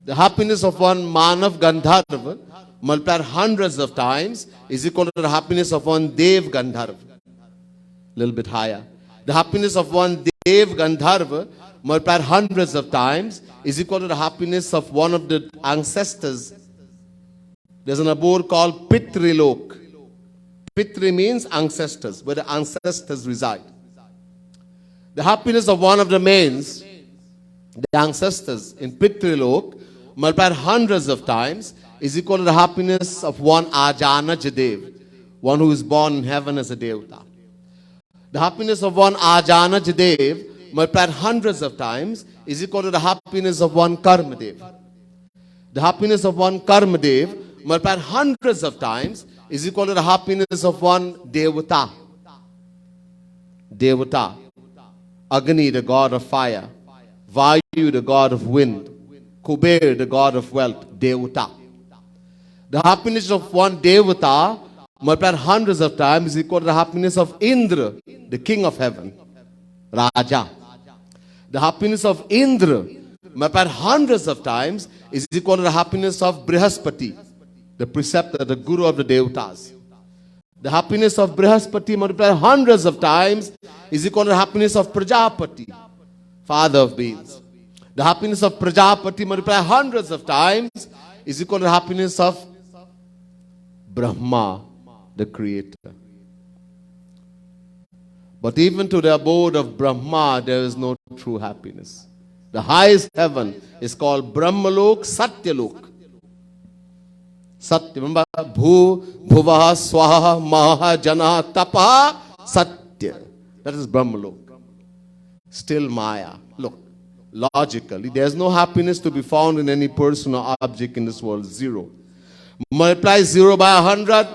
The happiness of one man of Gandharva, multiplied hundreds of times, is equal to the happiness of one Dev Gandharva. A little bit higher. The happiness of one Dev Gandharva, multiplied hundreds of times, is equal to the happiness of one of the ancestors. There's an abode called Pitrilok. Pitri means ancestors, where the ancestors reside. The happiness of one of the mains, the ancestors in Pitrilok, multiplied hundreds of times, is equal to the happiness of one Ajana Jadev, one who is born in heaven as a Devta. The happiness of one Ajana Jadev, multiplied hundreds of times, is equal to the happiness of one Karmadev. The happiness of one Karmadev, multiplied hundreds of times, is equal to the happiness of one Devata. Devata. Agni, the god of fire. Vayu, the god of wind. Kuber, the god of wealth. Devata. The happiness of one Devata, multiplied hundreds of times, is equal to the happiness of Indra, the king of heaven. Raja. The happiness of Indra, multiplied hundreds of times, is equal to the happiness of Brihaspati, the preceptor, the guru of the Devatas. The happiness of Brihaspati, multiplied hundreds of times, is equal to the happiness of Prajapati, father of beings. The happiness of Prajapati, multiplied hundreds of times, is equal to the happiness of Brahma, the creator. But even to the abode of Brahma, there is no true happiness. The highest heaven is called Brahmalok, Satyalok. Satya, remember, Bhu, Bhuvaha, Swaha, Maha, Jana, Tapaha, Satya. That is Brahmalok. Still Maya. Look, logically, there is no happiness to be found in any person or object in this world. Zero. Multiply 0 by 100,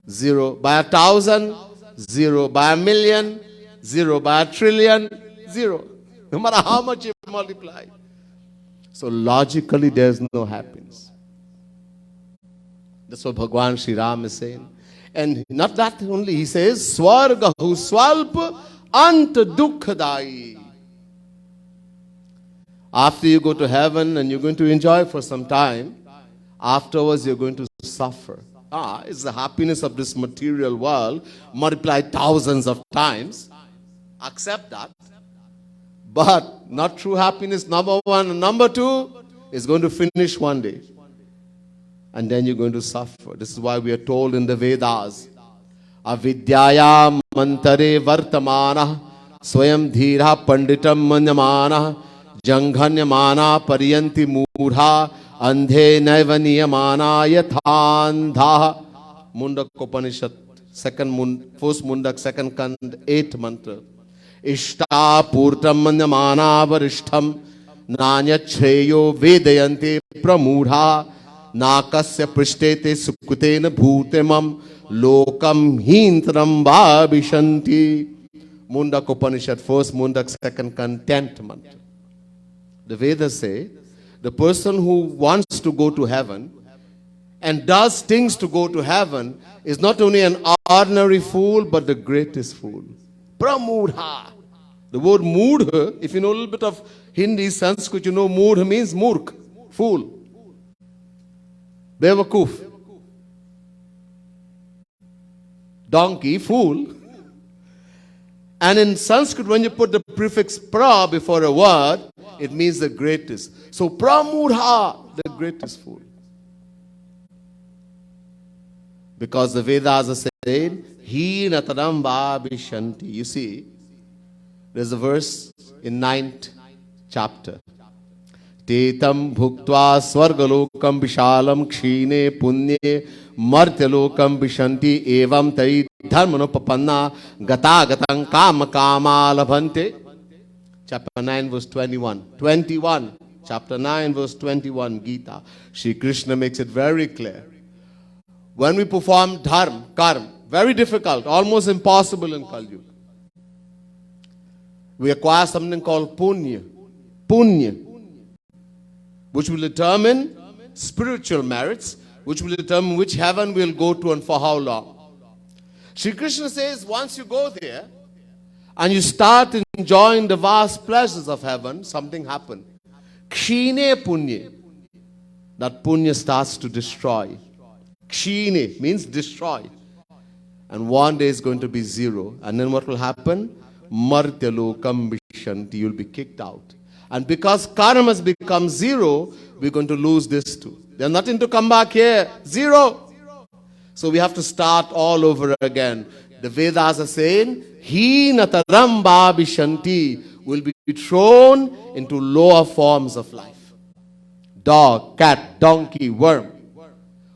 0 by 1,000, 0 by 1,000,000, 0 by 1,000,000,000,000, 0. No matter how much you multiply. So logically, there is no happiness. That's what Bhagwan Shri Ram is saying. And not that only, he says, Swargahu swalpa anta dukkhadai. After you go to heaven and you're going to enjoy for some time, afterwards you're going to suffer. It's the happiness of this material world multiplied thousands of times. Accept that. But not true happiness, number one. And number two is going to finish one day. And then you're going to suffer. This is why we are told in the Vedas, Avidyaya mantare vartamana swayam dhira panditam manyamana janghanyamana pariyanti mudha andhe naiva niyamana yathandha. Mundak Upanishad, first Mundak, second Kand, 8th mantra. Ishta purtam manyamana varishtham nanya chreyo vedayanti pramudha nakasya prishtete sukutena bhutemam lokam hintram vabhishanti. Mundak Upanishad, first Mundak, second Kand, 10th mantra. The Vedas say, the person who wants to go to heaven and does things to go to heaven is not only an ordinary fool, but the greatest fool. Pramudha. The word mudha, if you know a little bit of Hindi, Sanskrit, you know mudha means murk, fool. Bevakuf. Donkey, fool. And in Sanskrit, when you put the prefix pra before a word, it means the greatest. So pramudha, the greatest fool. Because the Vedas are saying, Hi natadam vabhishanti. You see, there's a verse in 9th chapter. Tetam bhuktva swargalokam vishalam kshine punye martyalokam vishanti evam tai dharmanopapanna gata gatang kama kama labhante. Chapter 9 verse 21. 21. Chapter 9 verse 21 Gita. Shri Krishna makes it very clear. When we perform dharma, karma, very difficult, almost impossible in Kali Yuga. We acquire something called punya. Punya. Which will determine spiritual merits, which will determine which heaven we'll go to and for how long. Shri Krishna says once you go there and you start enjoying the vast pleasures of heaven, something happens. Kshine punya. That punya starts to destroy. Kshine means destroy. And one day is going to be zero. And then what will happen? Martyalokam vishanti. You'll be kicked out. And because karma has become zero, we're going to lose this too. There's nothing to come back here. Zero. So we have to start all over again. The Vedas are saying, Hinataram vishanti will be thrown into lower forms of life. Dog, cat, donkey, worm.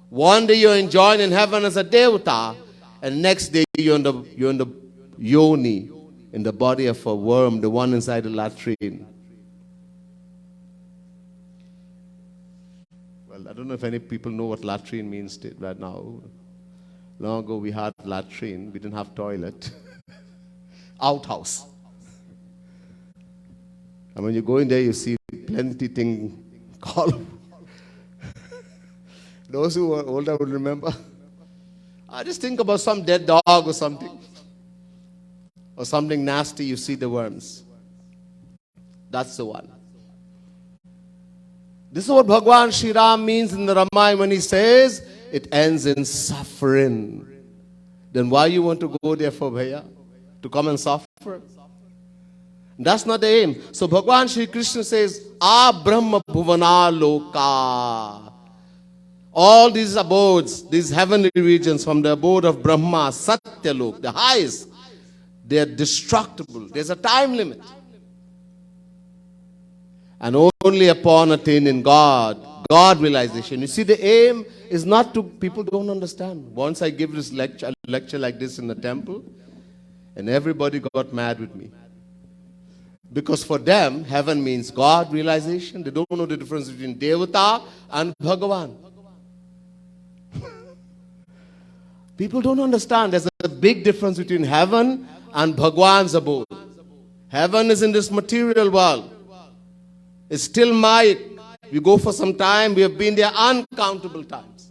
One day you're enjoying in heaven as a devata, and next day you're in the yoni, in the body of a worm, the one inside the latrine. Well, I don't know if any people know what latrine means right now. Long ago we had latrine, we didn't have toilet. Outhouse. And when you go in there, you see plenty thing called. Those who are older will remember. I just think about some dead dog or something. Or something nasty, you see the worms. That's the one. This is what Bhagwan Shri Ram means in the Ramayana when he says, it ends in suffering. Then why you want to go there for bhaiya? To come and suffer? That's not the aim. So Bhagwan Shri Krishna says, A Brahma Bhuvana Loka. All these abodes, these heavenly regions from the abode of Brahma, Satya Lok, the highest, they are destructible. There's a time limit. And only upon attaining God realization. You see, the aim is not to, people don't understand. Once I give this lecture like this in the temple, and everybody got mad with me. Because for them, heaven means God realization. They don't know the difference between Devata and Bhagavan. People don't understand. There's a big difference between heaven and Bhagwan's abode. Heaven is in this material world. It's still Maya. We go for some time. We have been there uncountable times.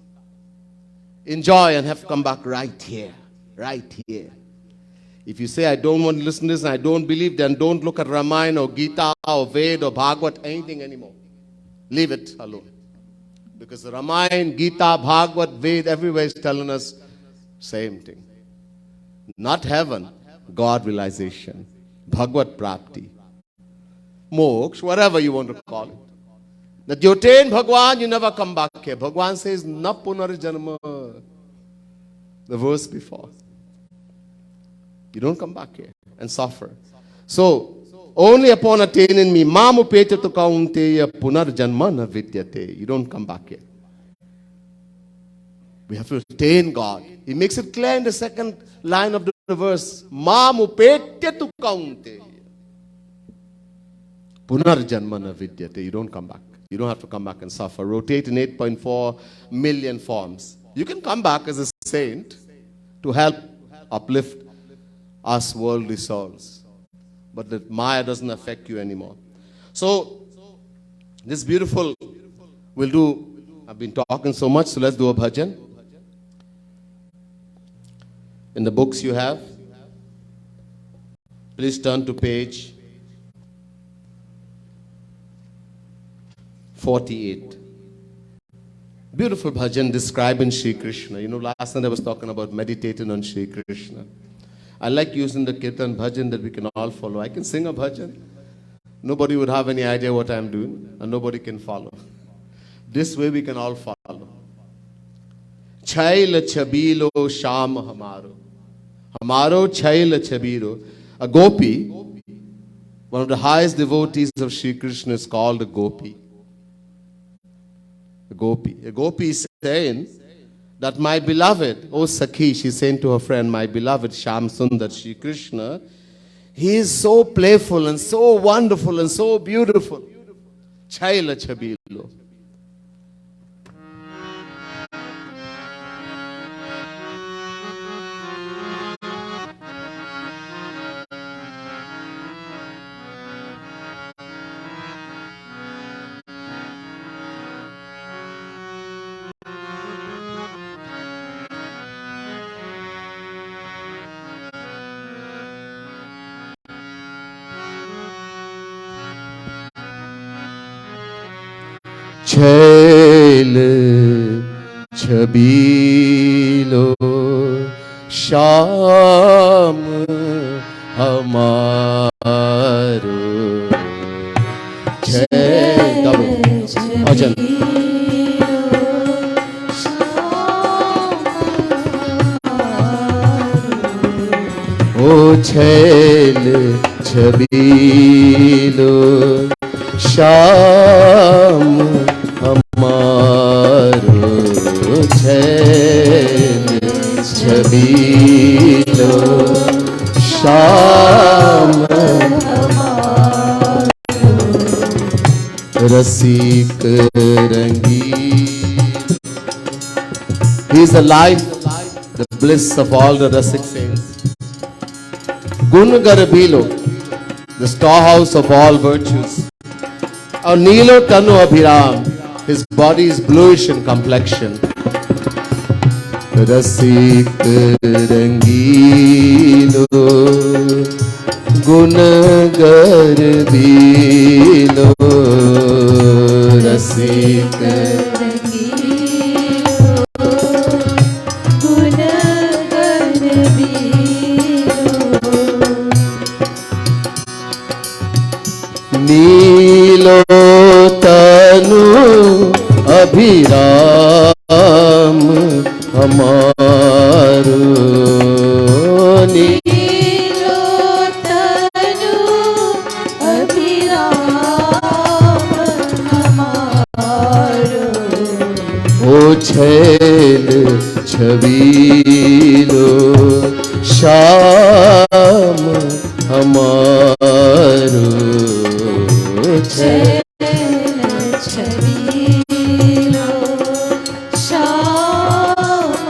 Enjoy and have come back right here. Right here. If you say, I don't want to listen to this and I don't believe, then don't look at Ramayana or Gita or Ved or Bhagavat, anything anymore. Leave it alone. Because Ramayana, Gita, Bhagavat, Ved, everywhere is telling us same thing. Not heaven, God realization. Bhagavat Prapti. Moksha, whatever you want to call it. That you attain Bhagwan, you never come back here. Bhagwan says, Na punarjanma. The verse before. You don't come back here and suffer. So, only upon attaining me, mamupete to kaunteya punarjanma na vidyate. You don't come back here. We have to attain God. He makes it clear in the second line of the verse. Mamupete to kaunteya. Punarjanma na vidyate. You don't come back. You don't have to come back and suffer. Rotate in 8.4 million forms. You can come back as a saint to help uplift us worldly souls. But the Maya doesn't affect you anymore. So, this beautiful, we'll do, I've been talking so much, so let's do a bhajan. In the books you have, please turn to page 48. Beautiful bhajan describing Shri Krishna. You know, last night I was talking about meditating on Shri Krishna. I like using the kirtan bhajan that we can all follow. I can sing a bhajan. Nobody would have any idea what I'm doing, and nobody can follow. This way we can all follow. Chaila chabilo sham hamaro. Hamaro chaila chabilo. A gopi, one of the highest devotees of Shri Krishna, is called a gopi. A gopi is saying that my beloved, oh Sakhi, she's saying to her friend, my beloved Shyam Sundar, Shri Krishna, he is so playful and so wonderful and so beautiful. Chaila Chabilo. छैल छबीलो श्याम हमारो छैल भजन ओ छैल छबीलो श्याम हमारो छैल छबीलो श्याम रसिक रंगी. He is the life, the bliss of all the Rasik saints. Gun Garabilo, the storehouse of all virtues. Our Nilo Tanu Abhiram, his body is bluish in complexion. Rasik Rangilo, Gun Garbilo, Rasik नीलो तनु अभिराम हमारो नीलो तनु अभिराम हमारो ओ छैल छबीलो श्याम हमारो छैल छबीलो श्याम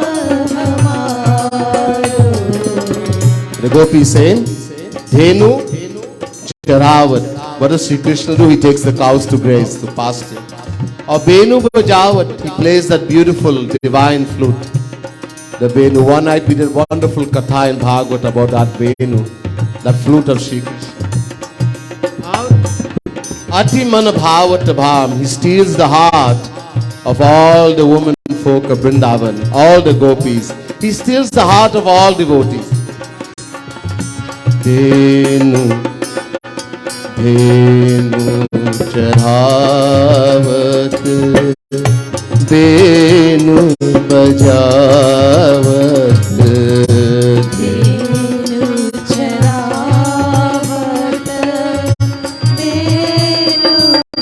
हमारो. The gopi is saying, Dhenu Charawat. What does Sri Krishna do? He takes the cows to graze, to pasture. Or Benu Bajawat, he plays that beautiful divine flute. The Benu. One night we did wonderful katha in Bhagavat about that Benu, that flute of Sri Krishna. Ati mana bhavat bham. He steals the heart of all the women folk of Vrindavan, all the gopis. He steals the heart of all devotees. Dhenu, dhenu charawat, dhenu bajawat, dhenu charawat, dhenu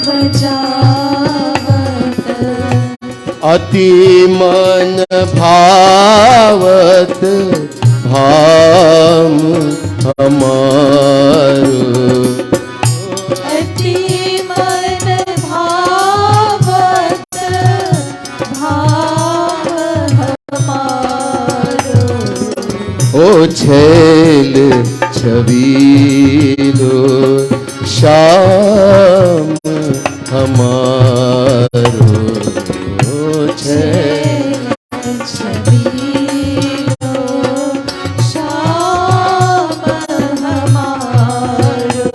bajawat. अति मन भावत भाम हमारो अति मन भावत भाव हमारो. ओ छैल छबीलो श्याम हमारो छैल छबीलो श्याम हमारो.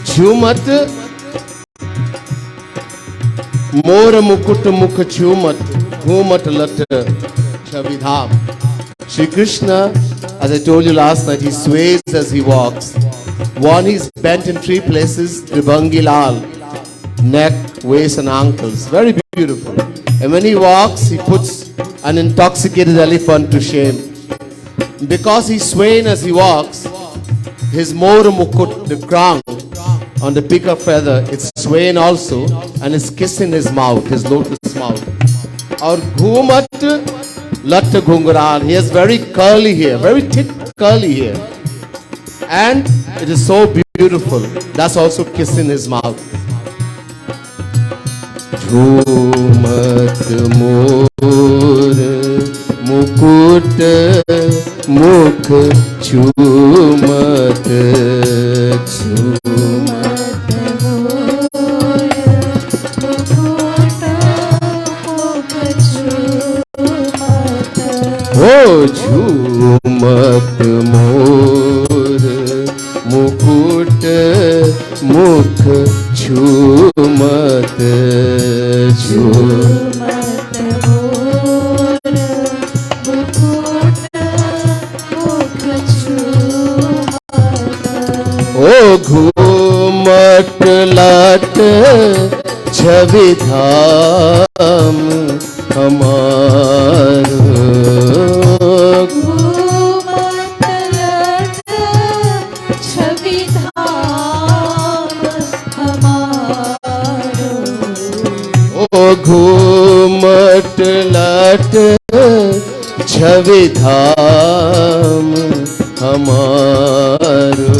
झूमत मोर मुकुट मुख झूमत घूमत लट छविधाम. Shri Krishna, as I told you last night, he sways as he walks. One, he's bent in three places, Tribhangi Lal, neck, waist and ankles. Very beautiful. And when he walks, he puts an intoxicated elephant to shame. Because he's swaying as he walks, his Mora Mukut, the crown, on the peak of feather, it's swaying also, and it's kissing his mouth, his lotus mouth. Or ghumat lat ghungaran. He has very curly hair, very thick curly hair. And it is so beautiful. That's also kissing his mouth. Jhumat mor mukut mukh jhumat झूमत मोर मुकुट मुख झूमत झूमत मोर मुकुट मुख झूमत ओ घूमट लट छवि धाम हमारो घूमट लट छवि धाम हमारो घूमट लट छवि धाम हमारो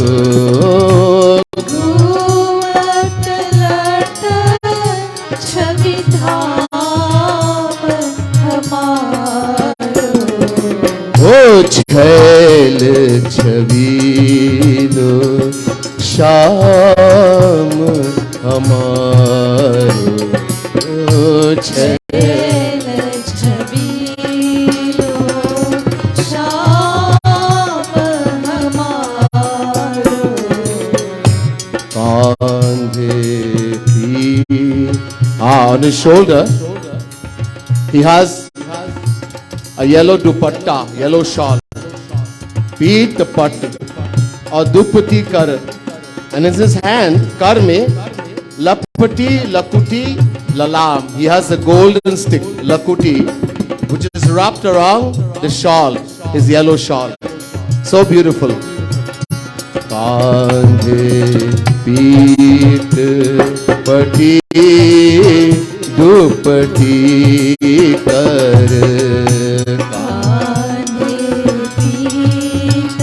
ओ छैल छबीलो श्याम हमारो छैल छबीलो श्याम हमारो कांधे on his shoulder he has a yellow dupatta, yellow shawl. Feet the pat or dupati kar, and in his hand kar mein lapati lakuti lalam. He has a golden stick, lakuti, which is wrapped around the shawl, his yellow shawl. So beautiful. Kandhe peet pati dupati kar. Kandhe peet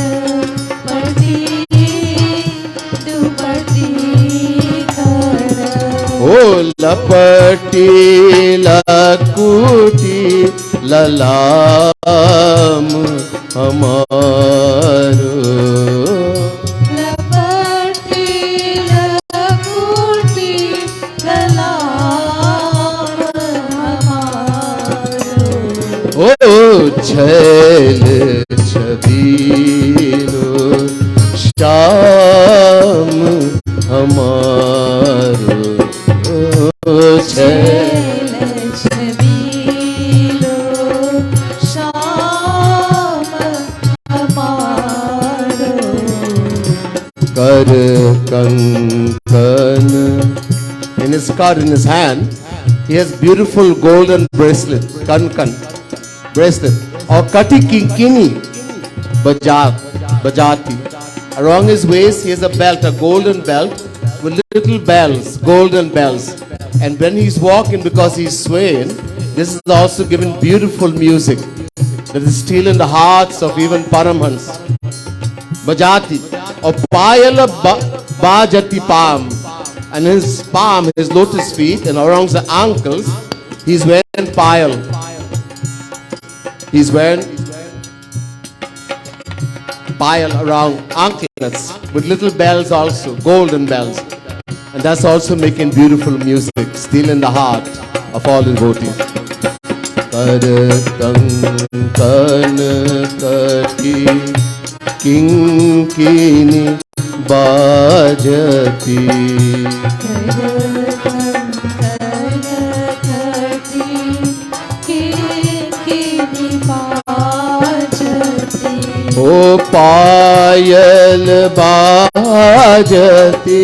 pati dupati kar. Oh, lapati lakuti lalam hamaro. Lapati lakuti lalam hamaro. Oh, छैल छबीलो श्याम हमारो. छैल छबीलो श्याम हमारो. कर Konkan. In his card, in his hand, he has beautiful golden bracelet, kankan bracelet, or kati kinkini bajati. Around his waist, he has a belt, a golden belt with little bells, golden bells. And when he's walking, because he's swaying, this is also given beautiful music that is stealing the hearts of even Paramhans. Bajati or Payala Bajati Palm. And his palm, his lotus feet, and around the ankles, he's wearing payal. He's wearing payal around anklets with little bells also, golden bells. And that's also making beautiful music, stealing the heart of all devotees. Kar kankan kati kinkini bajati. O payal bajati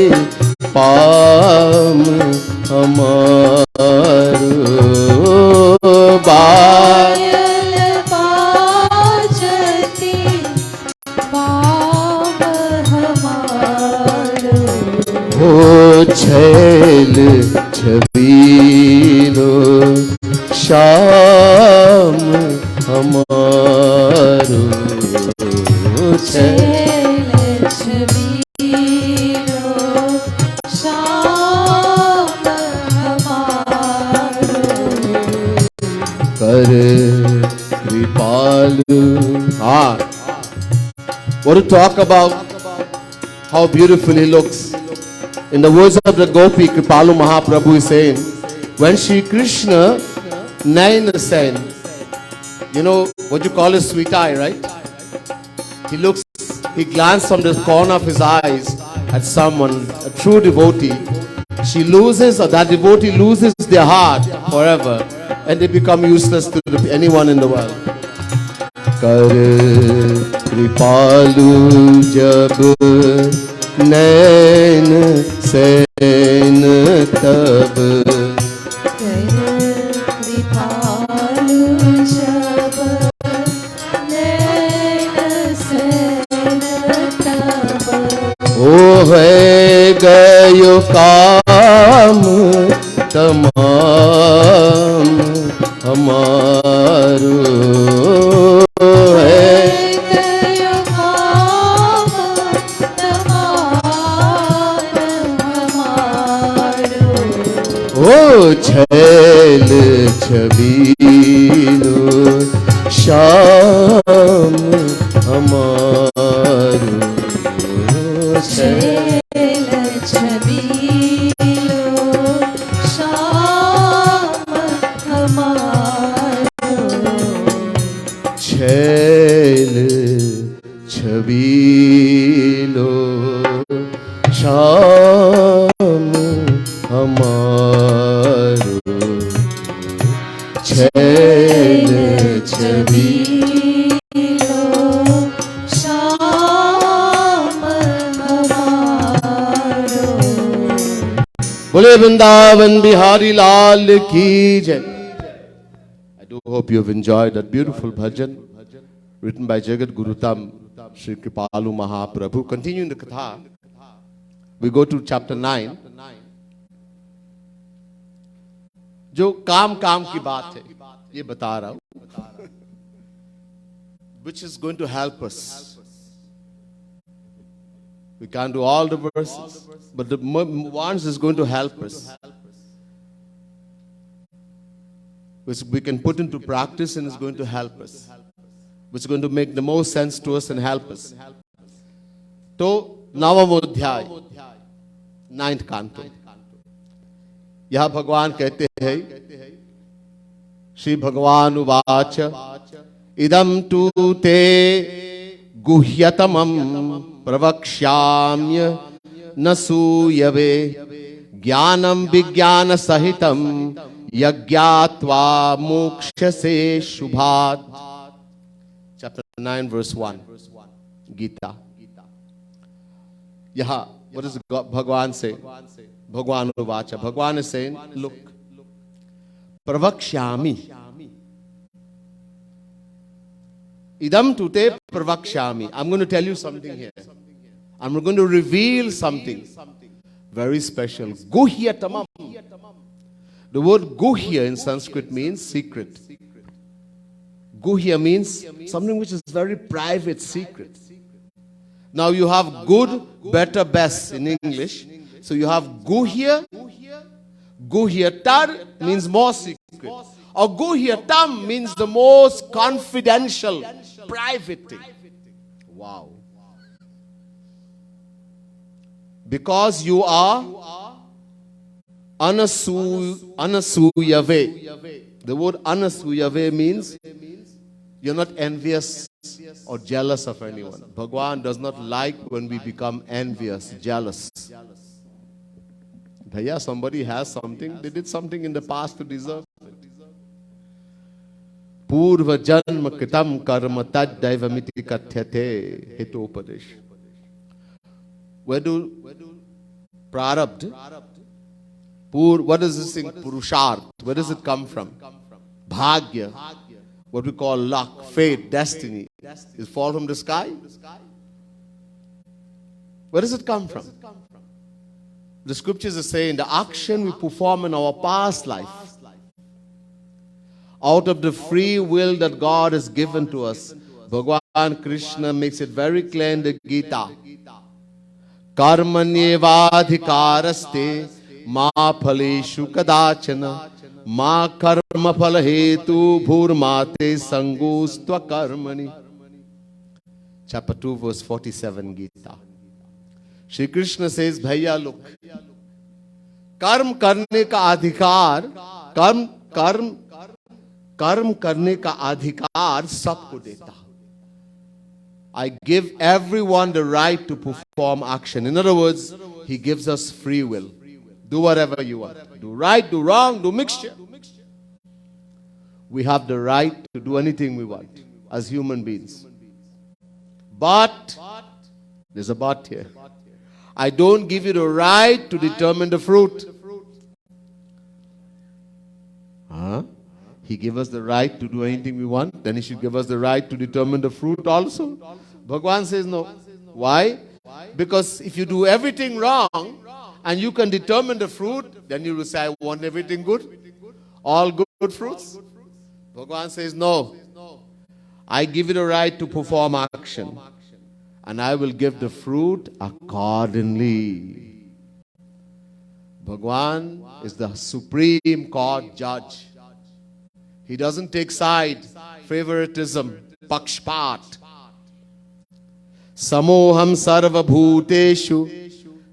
palm hamaro. Payal bajati palm hamaro. O Shyam हमारो छैल छबीलो श्याम हमारो कर कृपालु. What to talk about how beautiful he looks. In the words of the Gopi, Kripalu Mahaprabhu is saying, when Shri Krishna Naina Sen, you know what you call a sweet eye, right? He glanced from the corner of his eyes at someone, a true devotee. She loses, or that devotee loses their heart forever, and they become useless to anyone in the world. Kar kripalu jab nain sen tab. ओ है गयो काम तमाम हमारो है गयो काम तमाम हमारो ओ छैल छबीलो श्याम हमारो छैल छबीलो श्याम हमारो छैल छबीलो श्याम हमारो छैल छबीलो श्याम हमारो. बोले वृंदावन बिहारी लाल की जय. I do hope you have enjoyed that beautiful bhajan written by Jagat Guru Tam Sri Kripalu Mahaprabhu. Continuing the katha, we go to chapter 9. जो काम काम की बात है ये बता रहा हूं, which is going to help us. We can't do all the verses, but the ones is going to help us, which we can put into practice and is going to help us, which is going to make the most sense to us and help us. तो नवम अध्याय 9th canto, यह भगवान कहते हैं, श्री भगवान उवाच इदं तु ते गुह्यतमं प्रवक्ष्याम्य न सूयवे ज्ञानं विज्ञान सहितं यज्ञात्वा मोक्षसे शुभात्. Chapter 9 verse 1 Gita. यहाँ what does Bhagwan say? Bhagwan uvacha. Bhagwan is saying, look, pravakshyami. Idam tute pravakshyami. I'm going to tell you something here. I'm going to reveal something very special. Guhya tamam. The word guhya in Sanskrit means secret. Guhya means something which is very private, secret. Now you have good, better, best in English. So you have guhya. Guhyatar means more secret. Or guhyatam means the most confidential, private thing. Wow. Because you are anasuyave. The word anasuyave means you're not envious or jealous of anyone. Bhagwan does not like when we become envious, jealous. Bhaiya, somebody has something, they did something in the past to deserve it. Purva janma kritam karma tad daivamiti kathyate hitopadesh. Where do prarabdha? What is this thing? Purusharth. Where does it come from? Bhagya. What we call luck, fate, destiny. Is fall from the sky? Where does it come from? The scriptures are saying the action we perform in our past life out of the free will that God has given to us. Bhagavan Krishna makes it very clear in the Gita. Karmanyevadhikaraste ma phaleshu kadachana ma karma phalahetu bhurmate sangustva karmani. Chapter 2 verse 47 Gita. Shri Krishna says, Bhaiya look, कर्म करने का अधिकार कर्म करने का अधिकार सबको देता. I give everyone the right to perform action. In other words, he gives us free will. Do whatever you want. Do right, do wrong, do mixture. We have the right to do anything we want as human beings. But, there's a but here. I don't give you the right to determine the fruit. He gave us the right to do anything we want. Then he should give us the right to determine the fruit also. Bhagavan says no. Why? Because if you do everything wrong and you can determine the fruit, then you will say, I want everything good. All good fruits. Bhagavan says no. I give you the right to perform action. And I will give the fruit accordingly. Bhagavan is the supreme court judge. He doesn't take side, favoritism, pakshpat. Samoham sarva bhuteshu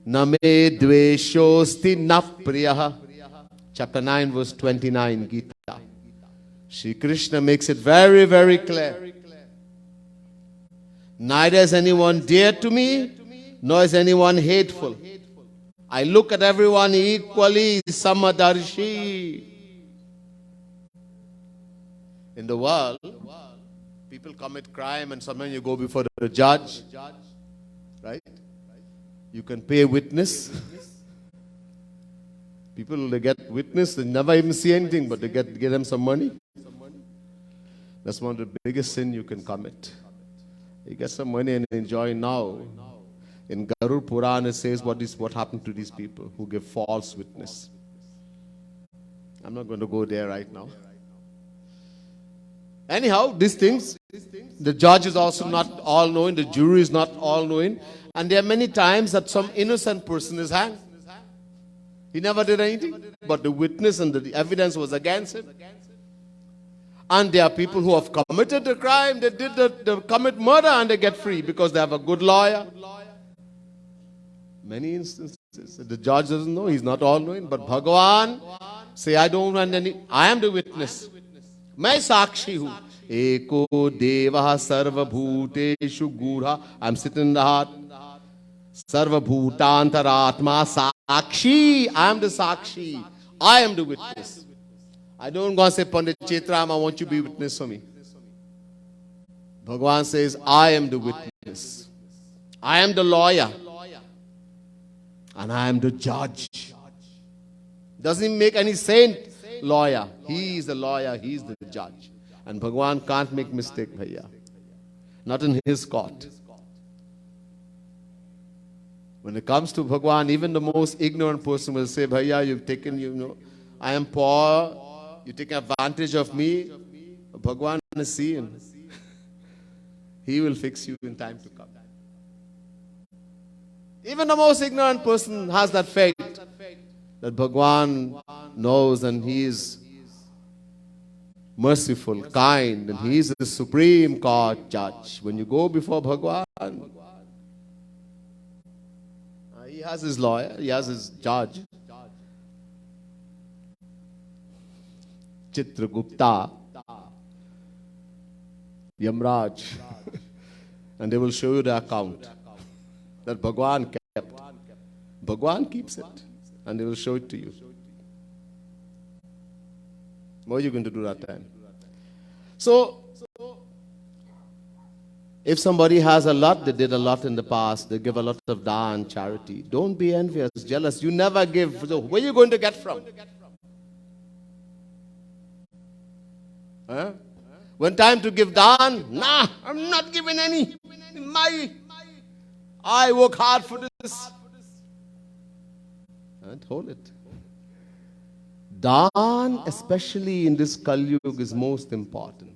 name dveshosti na priyaha. Chapter 9 verse 29 Gita. Shri Krishna makes it very, very clear. Neither is anyone dear to me, nor is anyone hateful. I look at everyone equally, samadarshi. In the world, people commit crime and sometimes you go before the judge, right? You can pay witness. People, they get witness, they never even see anything, but they get them some money. That's one of the biggest sin you can commit. You get some money and enjoy now. In Garud Purana it says what happened to these people who give false witness. I'm not going to go there right now. Anyhow, these things, the judge is also not all-knowing, the jury is not all-knowing, and there are many times that some innocent person is hanged. He never did anything, but the witness and the evidence was against him. And there are people who have committed the crime, they commit murder and they get free because they have a good lawyer. Many instances, the judge doesn't know, he's not all-knowing, but Bhagavan say, I don't want any, I am the witness. मैं साक्षी हूँ. एको देवः सर्वभूतेषु गूढ़ः. I'm sitting in the heart. Sarvabhutantaratma sakshi. I am the sakshi. I am the witness. I don't go and say, Pandit Chaitram, I want you to be witness for me. Bhagavan says, I am the witness. I am the lawyer. And I am the judge. Doesn't make any saint lawyer. He is the lawyer, he is the judge. And Bhagavan can't make mistake, bhaiya. Not in his court. When it comes to Bhagavan, even the most ignorant person will say, bhaiya, you've taken, I am poor, you take advantage of me. Bhagavan is seeing. He will fix you in time to come. Even the most ignorant person has that faith that Bhagavan knows and he is merciful, kind, and he is the supreme court judge. When you go before Bhagavan, he has his lawyer, he has his judge. Chitragupta, Yamraj, and they will show you the account that Bhagavan kept. Bhagavan keeps it, and they will show it to you. What are you going to do that time? So, if somebody has a lot, they did a lot in the past, they give a lot of dhan, charity. Don't be envious, jealous. You never give. So where are you going to get from? Huh? When time to give dhan, nah, I'm not giving any. I work hard for this. And hold it. Dan, especially in this Kali Yuga, is most important.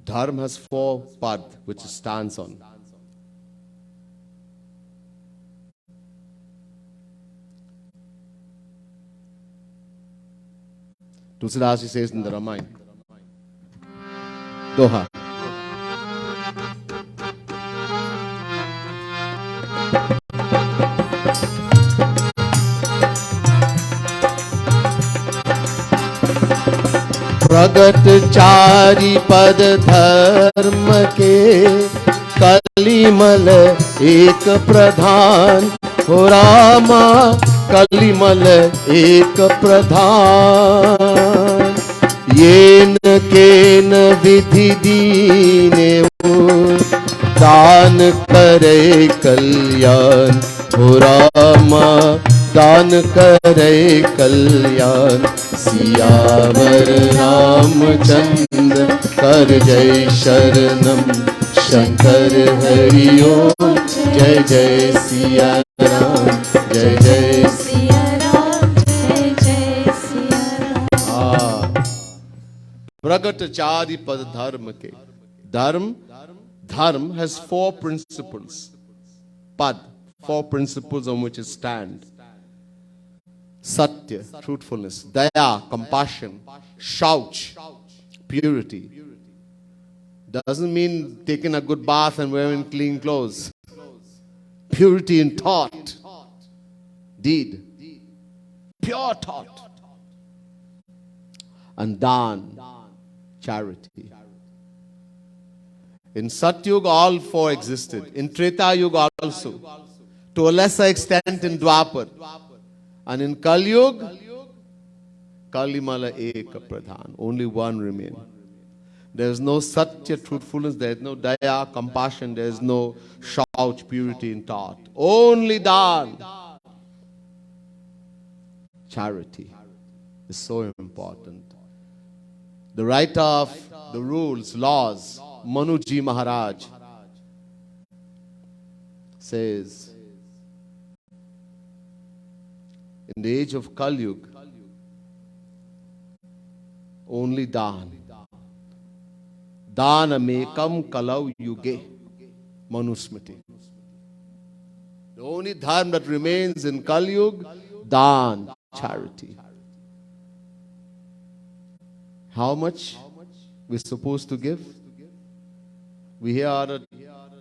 Dharma has 4 pad which it stands on. Tulsidas says in the Ramayana, Doha. प्रगट चारि पद धर्म के, कलिमल एक प्रधान, हो रामा कलिमल एक प्रधान। येन केन विधि दीने दान करे कल्याण, हो रामा दान करे कल्याण। सियावर रामचंद्र कर जय शरणम, शंकर हरि ओम जय जय सिया राम, जय जय सिया राम, जय जय सिया राम। प्रगट चारि पद धर्म के। Dharma has 4 principles. Pad, 4 principles on which it stands. Satya, truthfulness. Daya, compassion. Shauch, purity. Doesn't mean taking a good bath and wearing clean clothes. Purity in thought, deed, pure thought. And Dan, charity. In Satyuga, all 4 existed. In Treta Yuga also. To a lesser extent in Dwapar. And in Kali Yuga, Kalimala Eka Pradhan. Only one remains. There is no Satya, truthfulness. There is no Daya, compassion. There is no Shauch, purity in thought. Only Dan. Charity is so important. The writer of the rules, laws, Manuji Maharaj, says, in the age of Kali Yuga, only Dan. Danamekam kalau yuge, Manusmriti. The only dharma that remains in Kali Yuga, Dan, charity. How much we're supposed to give? We hear our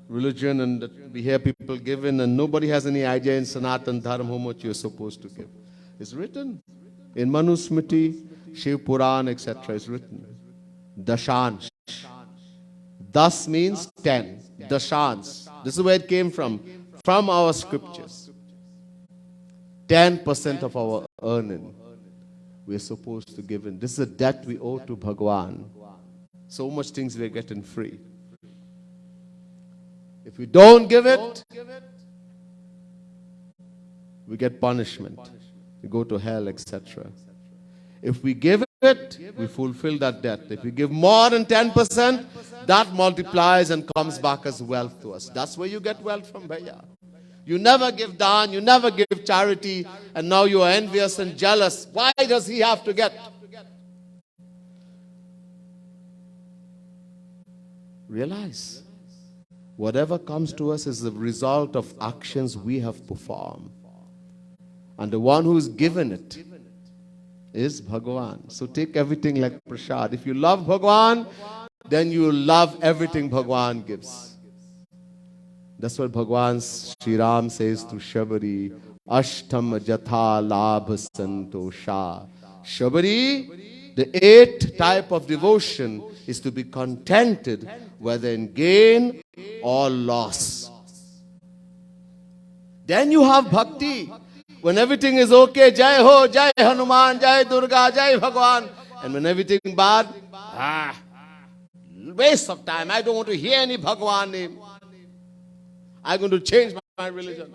religion and we hear people giving, and nobody has any idea in Sanatan Dharma how much you're supposed to give. It's written in Manusmriti, Shiv Puran, etc. It's written. Dashansh. Das means 10. Dashans. This is where it came from our scriptures. 10% of our earning we're supposed to give in. This is a debt we owe to Bhagwan. So much things we're getting free. If we don't give it, we get punishment. We go to hell, etc. If we give it, we fulfill that debt. If we give more than 10%, that multiplies and comes back as wealth to us. That's where you get wealth from, Bhaiya. You never give dan, you never give charity, and now you are envious and jealous. Why does he have to get? Realize, whatever comes to us is the result of actions we have performed. And the one who is given it is Bhagavan. So take everything like prasad. If you love Bhagavan, then you will love everything Bhagavan gives. That's what Bhagavan Sri Ram says to Shabari, Ashtam Jatha Labh Santosha. Shabari, the 8th type of devotion is to be contented whether in gain or loss. Then you have bhakti. When everything is okay, Jai Ho, Jai Hanuman, Jai Durga, Jai Bhagwan. And when everything bad, waste of time. I don't want to hear any Bhagwan name. I'm going to change my religion.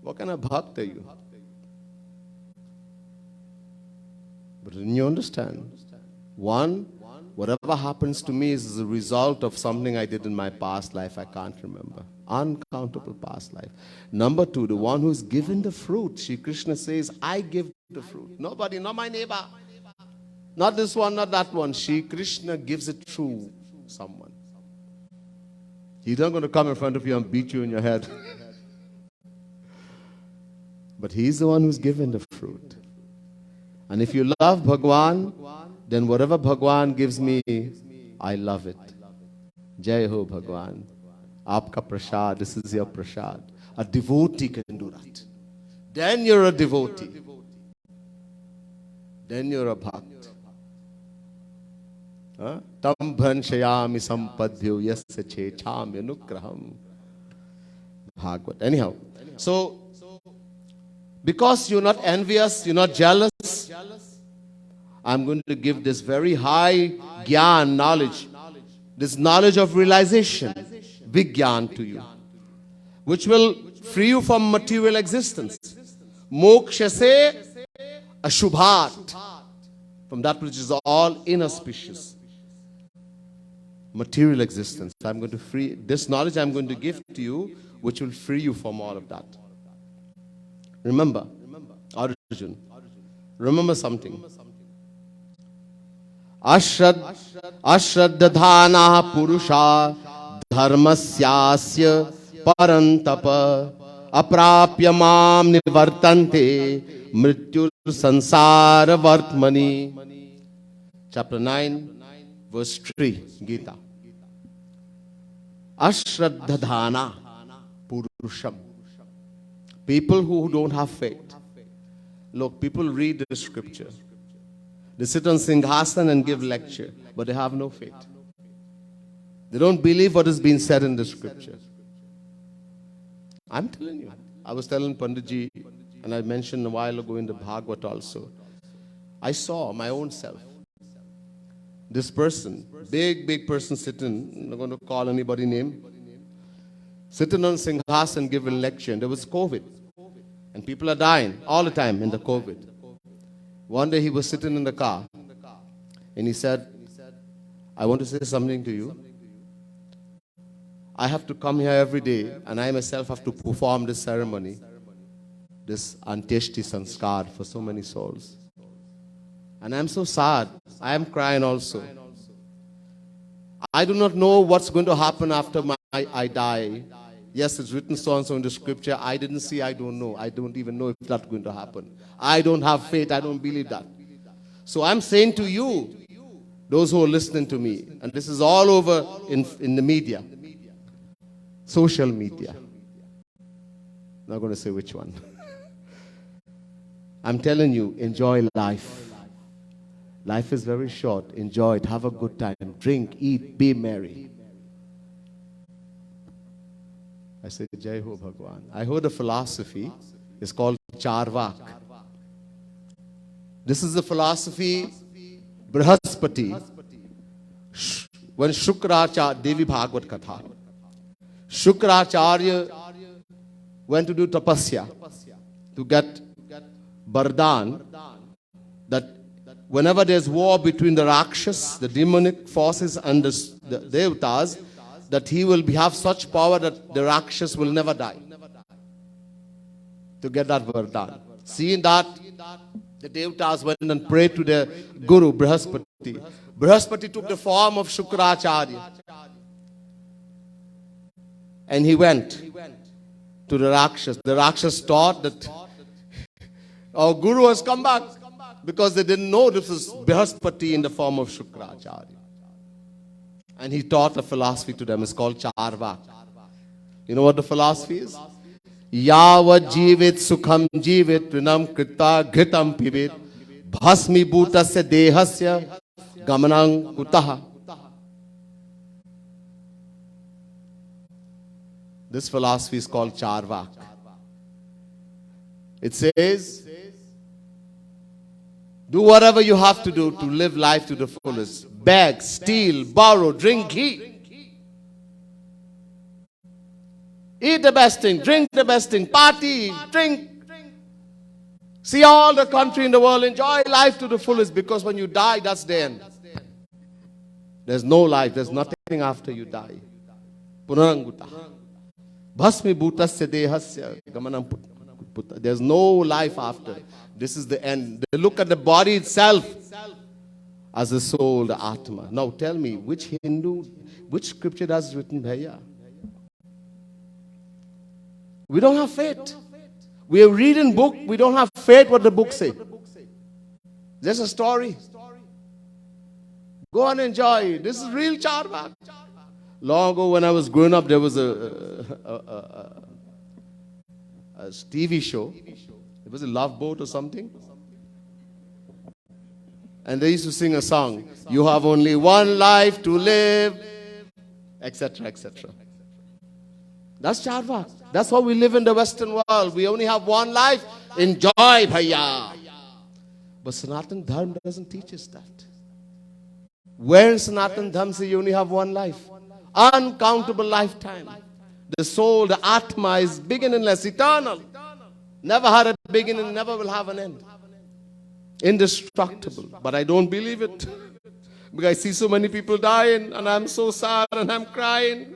What kind of bhakt are you? But then you understand, one, whatever happens to me is a result of something I did in my past life I can't remember. Uncountable past life. Number two, the one who's given the fruit. Shri Krishna says, I give the fruit. Nobody, not my neighbor. Not this one, not that one. Shri Krishna gives it through someone. He's not going to come in front of you and beat you in your head. But he's the one who's given the fruit. And if you love Bhagwan, then whatever Bhagwan gives me, I love it. Jai Ho Bhagwan. Aapka prasad, this is your prasad. A devotee can do that. Then you're a devotee. Then you're a bhakt. Tam bhanshayami sampadhyo yasya checham yanukraham. Bhagavad. Anyhow, so because you're not envious, you're not jealous, I'm going to give this very high gyan knowledge, this knowledge of realization, vigyan to you, which will free you from material existence. Moksha se ashubhat, from that which is all inauspicious. Material existence. I'm going to free, this knowledge I'm going to give to you, which will free you from all of that. Remember, Arjun, remember something. Ashraddhana purusha dharmasyasya parantapa aprapya mam nivartante mrityur sansara vartmani. Chapter 9, verse 3, Gita. Ashraddhana purusham. People who don't have faith. Look, people read the scripture. They sit on Singhasan and give lecture, but they have no faith. They don't believe what is being said in the scripture. I'm telling you. I was telling Panditji, and I mentioned a while ago in the Bhagavat also. I saw my own self. This person, big person sitting, I'm not going to call anybody name, sitting on Singhasan giving lecture, and there was COVID. And people are dying all the time in the COVID. One day he was sitting in the car and he said, I want to say something to you. I have to come here every day and I myself have to perform this ceremony, this Antyeshti Sanskar for so many souls. And I'm so sad. I am crying also. I do not know what's going to happen after I die. Yes, it's written so and so in the scripture. I didn't see, I don't know. I don't even know if that's going to happen. I don't have faith, I don't believe that. So I'm saying to you, those who are listening to me, and this is all over in the media, social media. I'm not going to say which one. I'm telling you, enjoy life. Life is very short. Enjoy it. Have a good time. Drink, eat, be merry. I say, Jai Ho Bhagwan. I heard a philosophy. It's called Charvak. This is the philosophy Brihaspati. When Shukracharya, Devi Bhagavat Katha. Shukracharya went to do tapasya to get Bardhan, that whenever there's war between the Rakshas, the demonic forces, and the Devatas, that he will have such power that the Rakshas will never die. To get that Vardhan. Seeing that, the Devatas went and prayed to their Guru, Brihaspati. Brihaspati took the form of Shukracharya. And he went to the Rakshas. The Rakshas thought that our Guru has come back, because they didn't know this was Brihaspati in the form of Shukracharya. And he taught a philosophy to them. It's called Charvak. You know what the philosophy is? Yava jivit sukham jivit rinam krita ghitam pivit bhasmi bhutasya dehasya gamanang kutaha. This philosophy is called Charvak. It says, do whatever you have to do to live life to the fullest. Beg, steal, borrow, drink, eat. Eat the best thing, drink the best thing, party, drink. See all the country in the world, enjoy life to the fullest, because when you die, that's the end. There's no life, there's nothing after you die. Punaranguta. Bhasmi bhutasya dehasya gamanam putta. There's no life after. This is the end. They look at the body itself as the soul, the Atma. Now tell me, which scripture does written, Bhaiya? We don't have faith. We are reading book, we don't have faith what the book say. Just a story. Go and enjoy. This is real charvak. Long ago when I was growing up, there was a TV show. It was a Love Boat or something. And they used to sing a song. You have only one life to live, etc., etc. That's charvak. That's how we live in the Western world. We only have one life. Enjoy, bhaiya. But Sanatan Dharma doesn't teach us that. Where in Sanatan Dharma say you only have one life? Uncountable lifetime. The soul, the Atma is beginningless, eternal. Never had a beginning, never will have an end. Indestructible. But I don't believe it. Because I see so many people dying and I'm so sad and I'm crying.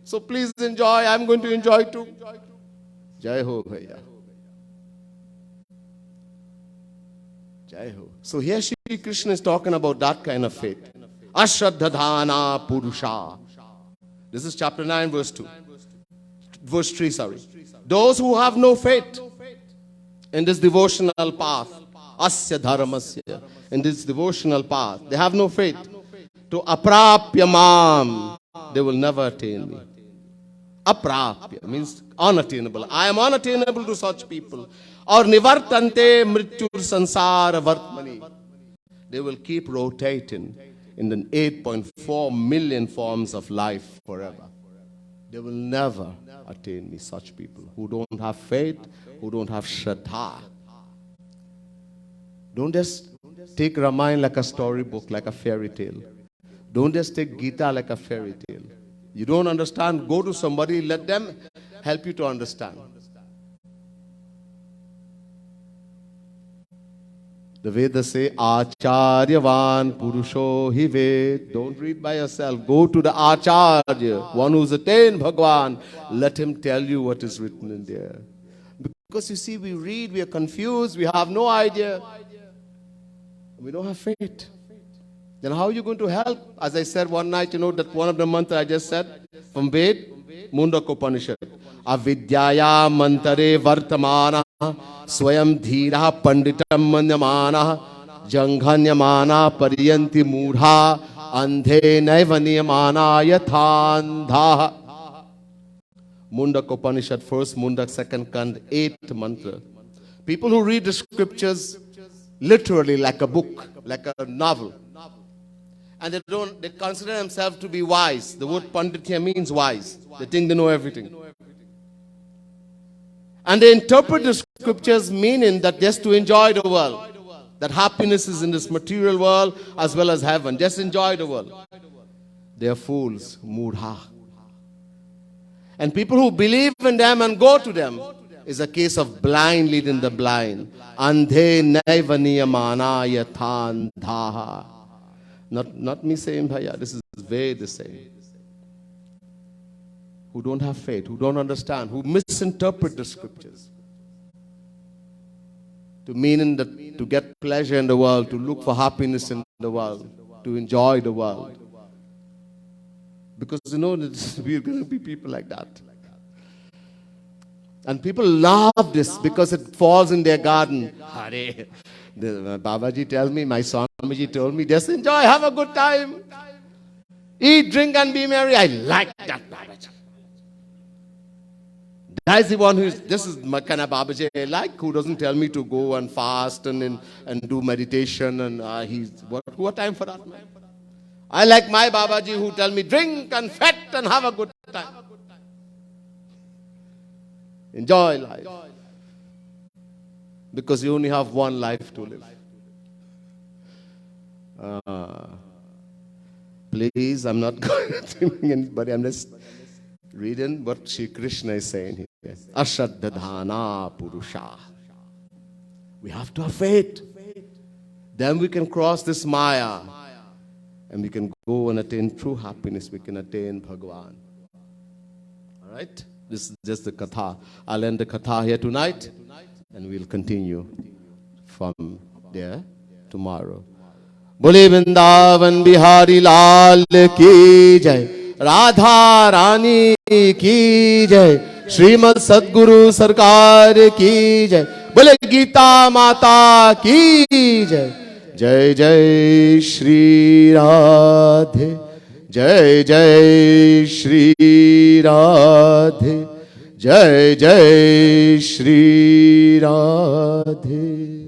So please enjoy. I'm going to enjoy too. Jai ho, bhaiya. Jai ho. So here Shri Krishna is talking about that kind of faith. Ashraddhadhana purusha. This is chapter 9, verse 2. Verse 3, sorry. Those who have no faith in this devotional path, asya dharmasya, in this devotional path, they have no faith. To aprapya mam, they will never attain me. Aprapya means unattainable. I am unattainable to such people. Or nivartante mrityur sansara vartmani. They will keep rotating in the 8.4 million forms of life forever. They will never attain me, such people who don't have faith, who don't have shraddha. Don't just take Ramayana like a storybook, like a fairy tale. Don't just take Gita like a fairy tale. You don't understand, go to somebody, let them help you to understand. The Vedas say, Acharyavan Purusho hi Ved. Don't read by yourself. Go to the Acharya, one who's attained Bhagwan. Let him tell you what is written in there. Because you see, we read, we are confused, we have no idea. We don't have faith. Then how are you going to help? As I said one night, that one of the mantras I just said from Ved, Mundaka Upanishad. Avidyaya mantare vartamana swayam dhira panditam manyamana janghanyamana pariyanti mudha andhe naivaniyamana yathandha. Mundaka Upanishad, first Mundak, second Kand, 8th mantra. People who read the scriptures literally like a book, like a novel. And they consider themselves to be wise. The word pandit here means wise. They think they know everything. And they interpret the scriptures meaning that just to enjoy the world. That happiness is in this material world as well as heaven. Just enjoy the world. They are fools, mudha. And people who believe in them and go to them is a case of blind leading the blind. Andhe naivaniyamana yathandha. Not me saying, bhaiya, this is Veda saying. Who don't have faith, who don't understand, who misinterpret the scriptures. To meaning that to get pleasure in the world, to look for happiness in the world, to enjoy the world. Because we're going to be people like that. And people love this because it falls in their garden. Hare. Babaji tells me, my Swamiji told me, just enjoy, have a good time. Eat, drink and be merry. I like that Babaji. That's the one this is my kind of Babaji I like, who doesn't tell me to go and fast and do meditation. And what time for that, man? I like my Babaji who tell me, drink and fat and have a good time. Enjoy life. Because you only have one life to live. Please, I'm not going to bring anybody. I'm just reading what Shri Krishna is saying here. Ashraddhadhana Purusha. We have to have faith. Then we can cross this Maya and we can go and attain true happiness. We can attain Bhagavan. All right? This is just the Katha. I'll end the Katha here tonight and we'll continue from there tomorrow. Bole Vrindavan Bihari Lal ki jai, Radha Rani ki jai, Srimad Sadguru Sarkar ki jai, Bole Gita Mata ki jai. Jai Jai Shri Radhe, Jai Jai Shri Radhe, Jai Jai Shri Radhe.